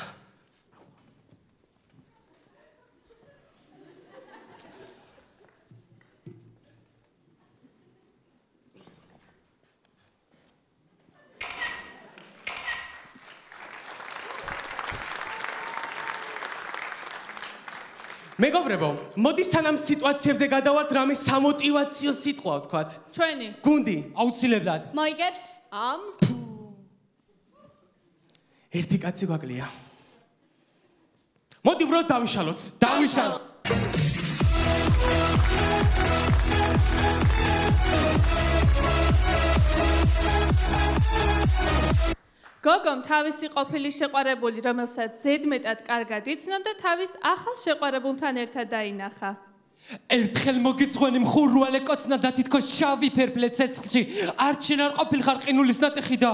მეგობრებო, მოდი სანამ სიტუაციებზე გადავალთ, რამე სამოტივაციო სიტყვა ვთქვათ. ჩვენი გუნდი, აუცილებლად. მოიგებს? ამ ერთი კაცი გვაკლია. მოდი უბრალოდ დავიშალოთ. დავიშალოთ. გოგომ თავისი ყოფილი შეყვარებული, რომელსაც ზედმეტად კარგად იცნობდა, თავის ახალ შეყვარებულთან ერთად დაინახა. ერთხელ მოგიძღვენი მხურვალე კოცნა და თითქოს შავი ფერფლე ცეცხლში, არ შენ არ ყოფილხარ ყინულის ნატეხი და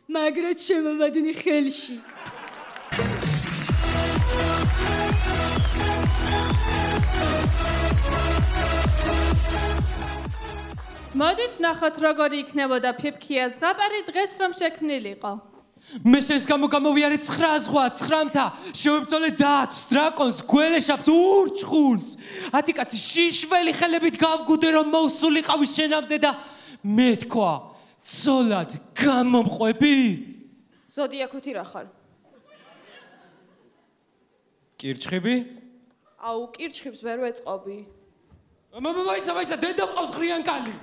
მაგრად შემომადნი ხელში. მოდით ნახოთ როგორი იქნებოდა ფიფქია ზღაპარი დღეს რომ შექმნილიყო. მე შენს გამო გამოვიარე 9 ზღვა 9-მთა, შევებწოლე დათვს, დრაკონს, გველეშაპს, ურჩხულს. 10 კაცი შიშველი ხელებით გავგუდე რომ მოვსულიყავი შენამდე და მე თქვა, ცოლად გამომყვები? ზოდიაქუთი რა ხარ? კირჩხიბი? აუ, კირჩხიბს ვერ ვეწყობი. მაიცა, დედა მყავს ღრიანკალი.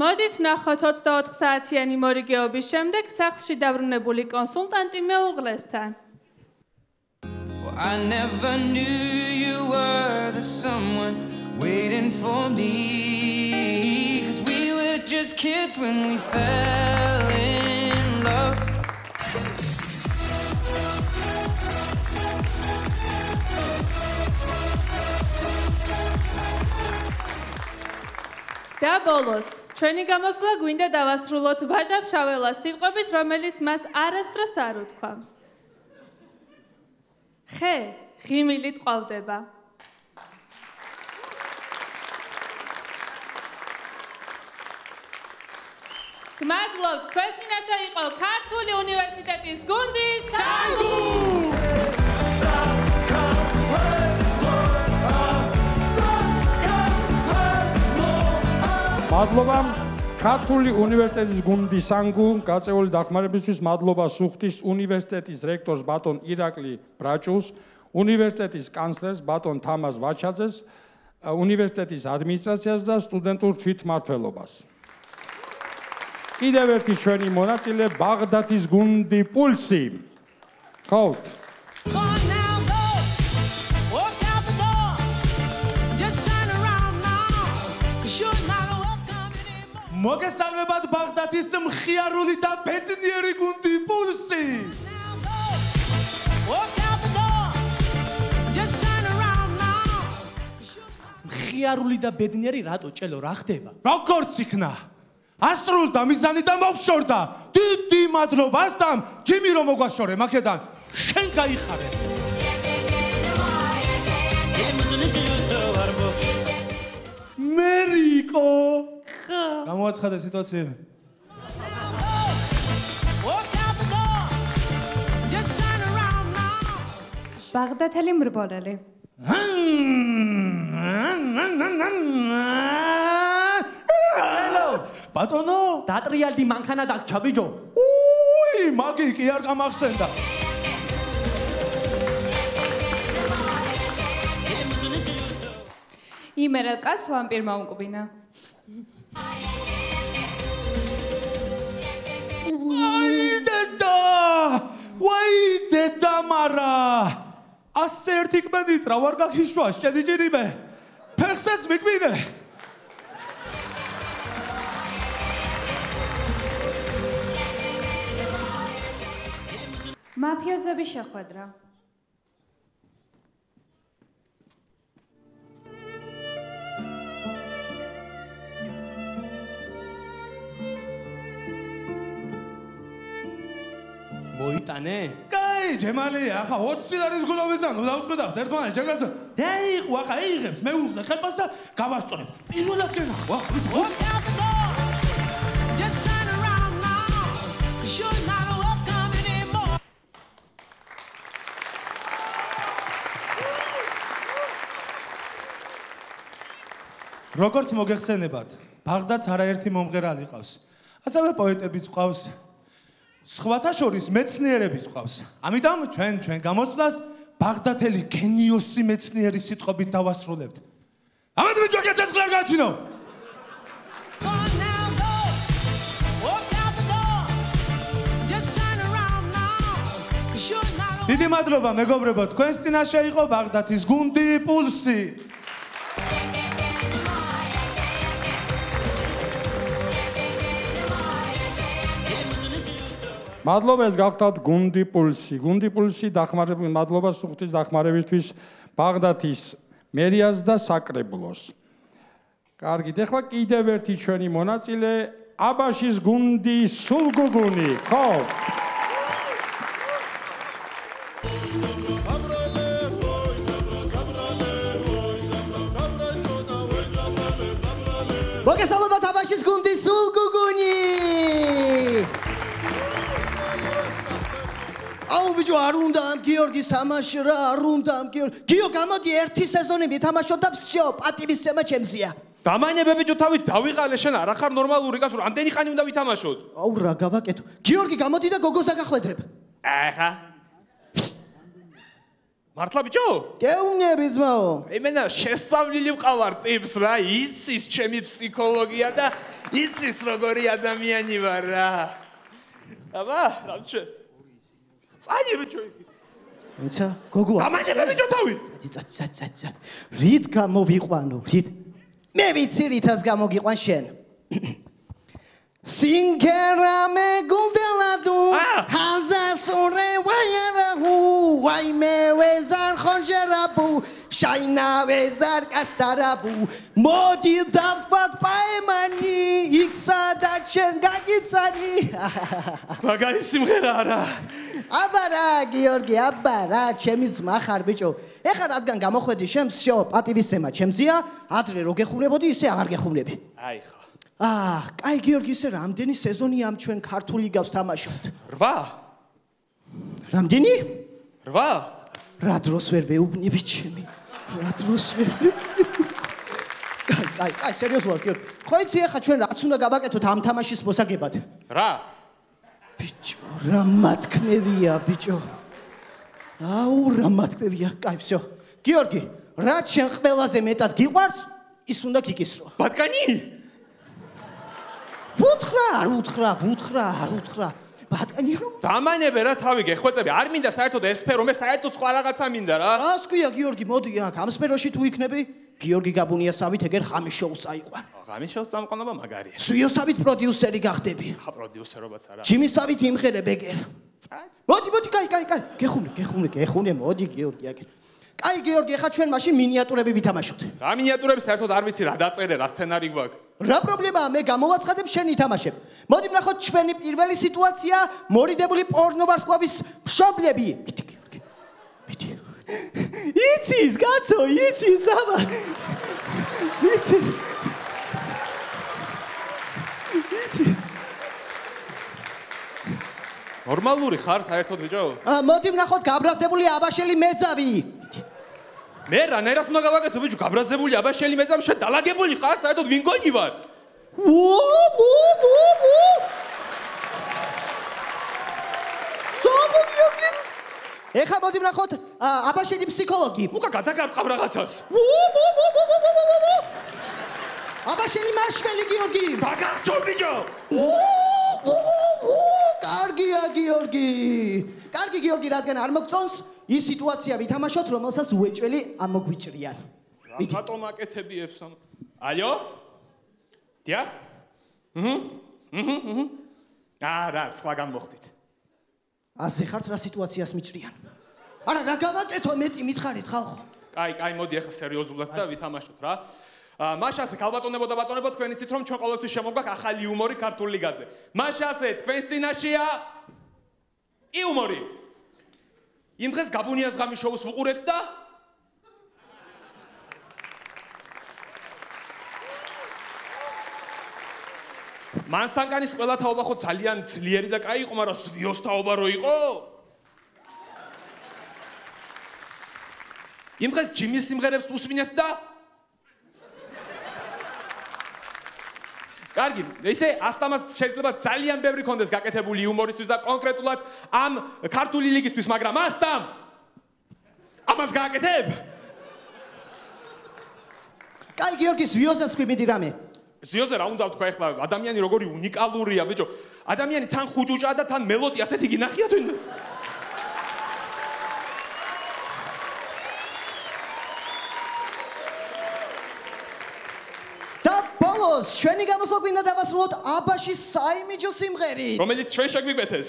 მოდით ნახოთ 24 საათიანი მორიგეობის შემდეგ სახლში დაბრუნებული კონსულტანტი მეუღლესთან. I never knew you were the someone waiting for me, 'cause we were just kids when we fell in love. და ბოლოს, ჩვენი გამოსვლა გვინდა დავასრულოთ ვაჟა ფშაველას სიტყვებით, რომელიც მას არასდროს არ უთქვამს. ხე, ღიმილით ყვავდება. გმადლობთ, თქვენს წინაშე იყო ქართული უნივერსიტეტის გუნდი სანგუ! მადლობა ქართული უნივერსიტეტის გუნდი სანგუ გაწეული დახმარებისთვის, მადლობა სუხთის უნივერსიტეტის რექტორს ბატონ ირაკლი ბრაჭუს, უნივერსიტეტის კანცლერს ბატონ თამაზ ვაჩაძეს, უნივერსიტეტის ადმინისტრაციას და სტუდენტურ თვითმმართველობას. კიდევ ერთი ჩვენი მონაწილე ბაღდათის გუნდი პულსი. ხავთ. მოგესალმებათ ბაღდათის მხიარული და ბედნიერი გუნდი პულსი. მხიარული და ბედნიერი რატო ჭელო რა ხდება? როგორც იქნა? ასრულდა მიზანი და მოგშორდა. დიდი მადლობა ასტამ, ჯიმი რომ მოგვაშორე მაქედან. შენ გაიხარე. მერიკო გამოაცხადე სიტუაციები. ბაღდათელი მრბოლელი. ელო, ბატონო, დატრიალდი მანქანა და ჩაბიჯო. უი, მაგი კი არ გამახსენდა. იმერელკას ვამპირმა უკბინა. ვაი დედა მარა 111 რა ვარ გაქიშვა შედი ჭირიმე ფეხსაც მიგვინე მაფიოზები შეხვედრა. მოიტანე? კაი, ჯემალია, ახლა 20 წელარის გულობისგან დავწყვეტა ერთმანეთს ჯაგაძე. რა იყო, ახლა იღებს, მე უხდა ხელფას და გავასწორებ. პირველად გენახვა. როგორც მოგეხსენებათ, ბაღდადს არაერთი მომღერალი ყავს. ასევე პოეტებიც ყავს. სხვათა შორის მეცნიერებიც ყავს. ამიტომ ჩვენ გამოსვლას ბაღდათელი გენიოსი მეცნიერის სიტყვებით დავასრულებთ. ამათ ბიჭო ცეცხლად გაჩინო. დიდი მადლობა მეგობრებო, თქვენს წინაშე იყო ბაღდათის გუნდი პულსი. მადლობა ეს გახდათ გუნდი პულსი. გუნდი პულსი დახმარებით მადლობა სუხთის დახმარებისთვის ბაღდათის მერიას და საკრებულოს. კარგით, ეხლა კიდევ ერთი ჩვენი მონაწილე აბაშის გუნდი სულგუგუნი. ხო? მოგესალმებით აბაშის გუნდი სულგუგუნი. აუ ბიჭო არ უნდა ამ გიორგის თამაში რა არ უნდა ამ გიო გამოდი ერთი სეზონი მითამაშო და всё პატივისცემა ჩემზეა დამანებე ბიჭო თავი დავიყალე შენ არ ახარ ნორმალური კაცო რამდენი ხანი უნდა ვითამაშოთ აუ რა გავაკეთო გიორგი გამოდი და გოგოს აგახვედრებ ახა მართლა ბიჭო გეუნები ძმაო იმენა შესწავლილი ვყავარ ტიპს რა იცის ჩემი ფსიქოლოგია და იცის როგორი ადამიანი ვარ რა აბა რა შე წადი ბიჭო იქ. ეცა, გოგო. დამანებე ბიჭო თავი. წადი. რით გამოვიყვანო, რით? მე ვიცი რითას გამოგიყვან შენ. სინგერა მე გულდელადუ, ჰაზასურე ვაიარაჰუ, ვაიმე ვეზარ ხონჯერაბუ, შაინა ვეზარ კასტარაბუ, მოდი დავთვალ პაემანი, იქ სადაც შენ გაგიცანი. მაგარი სიმღერა არა. აბარა გიორგი აბარა ჩემი ძმა ხარ ბიჭო ეხლა რადგან გამოხვედი შენ всё პატივისცემა ჩემზეა ადრე რო გეხუნებოდი ისე აღარ გეხუნები აი ხო კაი გიორგი ისე რამდენი სეზონია ამ ჩვენ ქართულ ლიგავს თამაშობთ 8 რამდენი 8 რა დროს ვერ ვეუბნები ჩემი რა დროს ვერ კაი სერიოზულად გიორგი ხო იცი ეხლა ჩვენ რაც უნდა გავაკეთოთ ამ თამაშის მოსაგებად რა ბიჭო რა მათქმევია ბიჭო აუ რა მათქმევია კაი всё გიორგი რაც შენ ყველაზე მეტად გიყვარს ის უნდა გიკისრო ბატკანი ვუთხრა ბატკანი დამანებე რა თავი გეხვეწები არ მინდა საერთოდ ეს სფერო მე საერთოდ სხვა რაღაცა მინდა რა რას ქვია გიორგი მოდი აქ ამ სფეროში თუ იქნები გიორგი გაბუნიასავით ეგერ ხამის შოუს აიყვან ხამის შოუს წამყვანება მაგარია სუიოსავით პროდიუსერი გახდები ხა პროდიუსერობაც არა ჯიმისავით იმღერებ ეგერ მოდი კაი გეხუნე მოდი გიორგი აქ კაი გიორგი ახლა ჩვენ მაშინ მინიატურები ვითამაშოთ რა მინიატურები საერთოდ არ ვიცი რა დაწერე რა სცენარი გვაქვს რა პრობლემაა მე გამოვაცხადებ შენ ითამაშებ მოდი ვნახოთ ჩვენი პირველი სიტუაცია მორიდებული პორნოვარსკვლავის მშობლები მიდი იცის კაცო იცის აბა იცი ნორმალური ხარ საერთოდ ბიჭო მოდი ვნახოთ გაბრაზებული აბაშელი მეძავი მე რანაირად უნდა გავაკეთო ბიჭო გაბრაზებული აბაშელი მეძავი შენ დალაგებული ხარ საერთოდ ვინ გონი ვარ ეხლა მოდი ვნახოთ აბაშელი ფსიქოლოგი. უკა გადაგარყავ რაღაცას. აბაშელი მაშველი გიორგი. დაგახცო ბიჭო. კარგია გიორგი. კარგი გიორგი, რადგან არ მოგწონს ის სიტუაცია ვითამაშოთ, რომელსაც უეჭველი არ მოგვიჭრიან. რატომ აკეთებიებს ამ? ალო? დიახ? რა, სხვაგან მოხდით. ასე ხართ რა სიტუაციას მიჭრიან? არა, რა გავაკეთო მეტი მითხარით ხალხო? კაი, მოდი ახლა სერიოზულად და ვითამაშოთ რა. მაშასე ქალბატონებო და ბატონებო, თქვენ იცით რომ ჩვენ ყოველთვის შემოგვაქვს ახალი იუმორი ქართული ლიგაზე. მაშასე თქვენს წინაშეა იუმორი. იმ დღეს გაბუნიას ღამის შოუს ვუყურეთ და მანსანგანის ყველა თაობა ხო ძალიან ძლიერი და კაი იყო, მაგრამ სვიოს თაობა რო იყო? იმ დღეს ჯიმის სიმღერებს უსმინეთ და კარგი, ისე ასტამას შეიძლება ძალიან ბევრი კონდეს გაკეთებული იუმორისთვის და კონკრეტულად ამ ქართული ლიგისთვის, მაგრამ ასტამ ამას გააკეთებ? კაი, გიორგი, ზვიოზე თქვი მიდი რამე. ზვიოზე რა უნდა ვთქვა ახლა, ადამიანი როგორი უნიკალურია, ბიჭო. ადამიანი თან ხუჭუჭაა და თან მელოდია, ასეთი გინახია თვითონს. ბოლოს ჩვენი გამოსვლით დავასრულოთ აბაშის საიმიჯო სიმღერით, რომელიც ჩვენ შეგვიკვეთეს.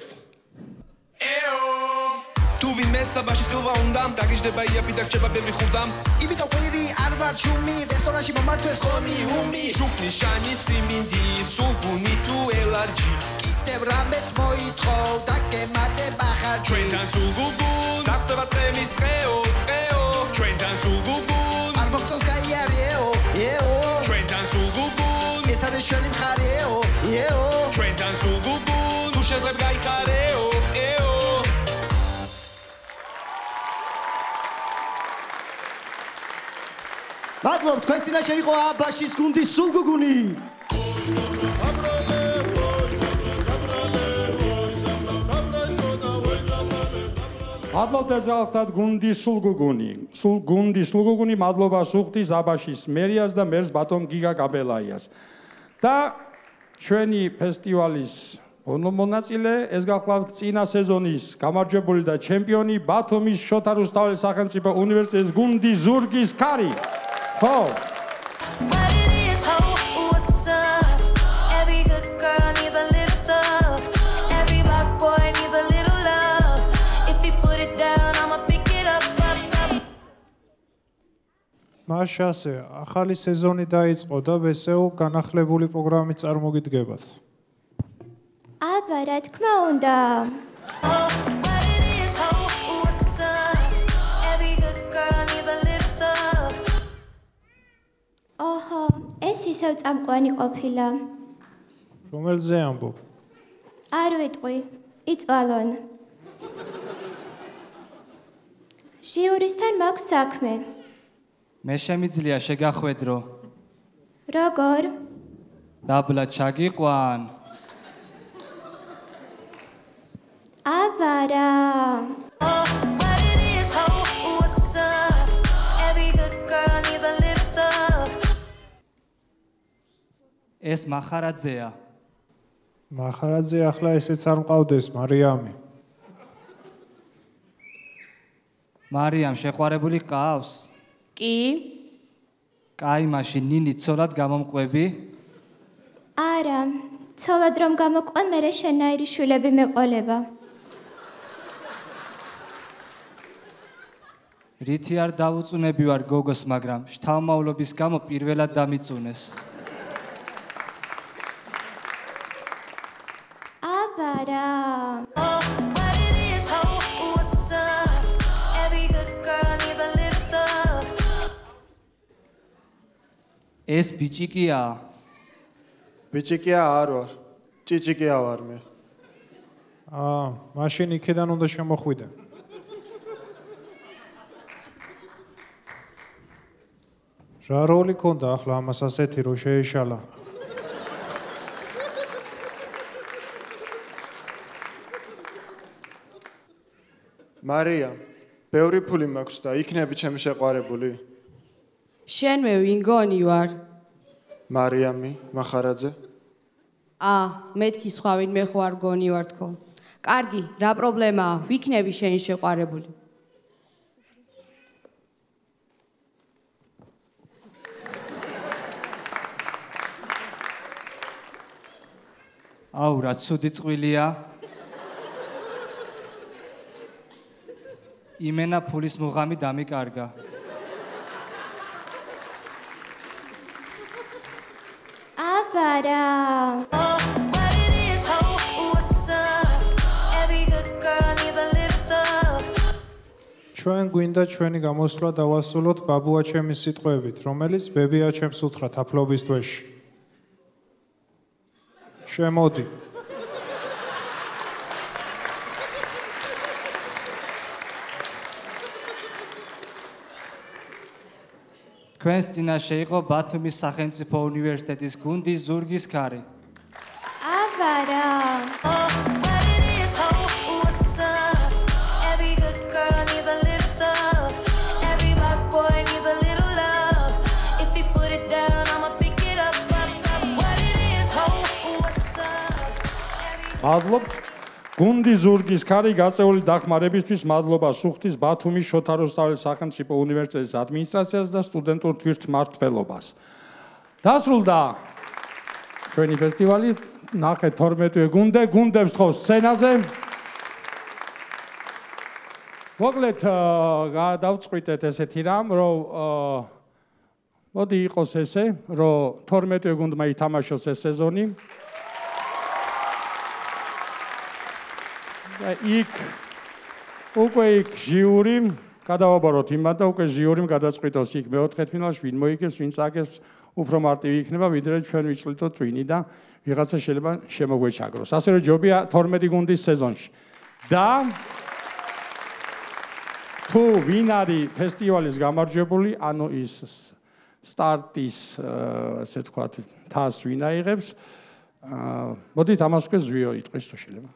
თუ ვინმე საბაშის ყილვა უნდა დაგიждდება იაფი და რჩება ბევრი ხურდამ იმიტომ ყვირი არ ვარ ჩუმი რესტორანში მომართვეს ხომი უმი შუქი შანი სიმინდი სულგუნი თუ ელარჯი კიდევ რამეს მოითხოვ და გემატებ ახარჯი ჩვენთან სულგუნ დაგხვდება წემის დღეო ჩვენთან სულგუნ არ მოგწონს გაიარიეო ჩვენთან სულგუნ ეს არის ჩვენი მხარეო ჩვენთან სულგუნ თუ შეძლებ გაიხარეო მადლობ, თქვენ წინაშე იყო აბაშის გუნდის სულგუგუნი. მადლობ დეჟალხდათ გუნდის სულგუგუნი. გუნდის სულგუგუნი მადლობას უხდის აბაშის მერიას და მერს ბატონ გიგა კაბელაიას. და ჩვენი ფესტივალის მონაწილე ეს გახლავთ წინა სეზონის გამარჯვებული და ჩემპიონი ბათუმის შოთა რუსთაველის სახელმწიფო უნივერსიტეტის გუნდი ზურგის ქარი. Oh. მაშასე, ახალი სეზონი დაიწყო და ვესეულ განახლებული პროგრამით წარმოგიდგებათ. აბა, რა თქმა უნდა. ოჰო, ეს ისევ წამყვანი ყოფილა. რომელზე ამბობ? არ ვიტყვი, იწვალონ. ჟიურისთან მაქვს საქმე. მე შემიძლია შეგახვედრო. როგორ? დაბლა ჩაგიყვან. აბა რა. ეს მახარაძეა. მახარაძე ახლა ესეც არ მყავდეს, მარიამი. მარიამ შეყვარებული ყავს? კი. კაი, მაშინ ნინი ცოლად გამომყვები? არა, ცოლად რომ გამოყვან, მერე შენაირი შვილები მეყოლება. რითი არ დავუწუნები ვარ გოგოს, მაგრამ შთამომავლობის გამო პირველად დამიწუნეს. აბა რა. ეს ბიჭიკია? ბიჭიკია არ ვარ. ჭიჭიკია ვარ მე. მაშინ იქიდან უნდა შემოხვიდე. რა როლი ქონდა ახლა ამას ასეთი რომ შეეშალა? მარია, ბევრი ფული მაქვს და იქნები ჩემი შეყვარებული. შენვე ვინ გონი ვარ? მარიამი, მახარაძე. მეთქი სხვა ვინმე ხო არ გონი ვარ თქო. კარგი, რა პრობლემაა? ვიქნები შენი შეყვარებული. აუ, რა ცუდი წყვილია. იმენა ფულის მუღამი დამიკარგა. აბარა. ჩვენ გვინდა ჩვენი გამოსვლა დავასრულოთ ბაბუა ჩემის სიტყვებით, რომელიც ბებია ჩემს უთხრა თაფლობის თვეში. შემოდი. თქვენს წინაშე იყო ბათუმის სახელმწიფო უნივერსიტეტის გუნდის ზურგის ქარი. აბარა. მადლობთ. გუნდი ზურგის ქარი გაწეული დახმარებისთვის მადლობა სუხთის ბათუმის შოთა რუსთაველის სახელმწიფო უნივერსიტეტის ადმინისტრაციას და სტუდენტურ თვითმმართველობას. დასრულდა ჩვენი ფესტივალი. ნახეთ 12 გუნდებს თხოვს სცენაზე. მოკლედ გადავწყვიტეთ ესეთი რამ, რომ მოდი იყოს ესე, რომ 12 გუნდმა ითამაშოს ეს სეზონი. უკვე იქ ჟიური გადავაბაროთ იმათ და უკვე ჟიურიმ გადაწყვიტოს იქ მეოთხე ფინალში ვინ მოიგებს, ვინ წაგებს, უფრო მარტივი იქნება, ვიდრე ჩვენ ვიწვლიოთ ვინი და ვიღაცა შეიძლება შემოგვეჩაგროს. ასე რომ ჯობია 12 გუნდის სეზონში. და თუ ვინ არის ფესტივალის გამარჯვებული, ანუ ის სტარტის, ასე ვთქვათ, თასს ვინ აიღებს, მოდით ამას უკვე ზვიო იტყვის თუ შეიძლება.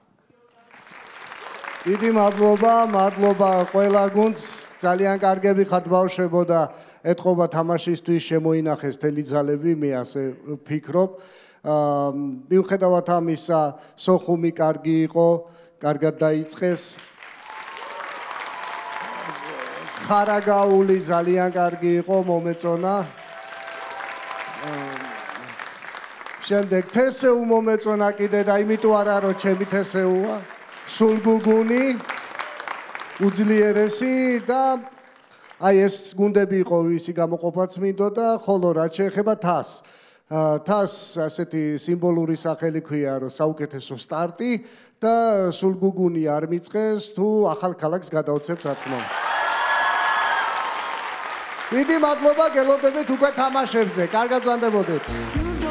დიდი მადლობა ყველა გუნდს, ძალიან კარგები ხართ ბავშვებო და ეთყობა თამაშისთვის შემოინახეს თელი ძალები, მე ასე ვფიქრობ. მიუხედავად ამისა, სოხუმი კარგი იყო, კარგად დაიწყეს. ხარაგაული ძალიან კარგი იყო, მომეწონა. შემდეგ თესეუ მომეწონა კიდე და იმიტომ არა რომ ჩემი თესეუა. სულგუგუნი უძლიერესი და აი ეს გუნდები იყო ვისი გამოყოფაც მინდოდა, ხოლო რაც შეეხება თასს. თასს ასეთი სიმბოლური სახელი ქვია, რომ საუკეთესო სტარტი და სულგუგუნი არ მიწყეს თუ ახალ ქალაქს გადავცემთ რა თქმა უნდა. დიდი მადლობა, გელოდებით უკვე თამაშებზე. კარგად ვზანდებოდეთ.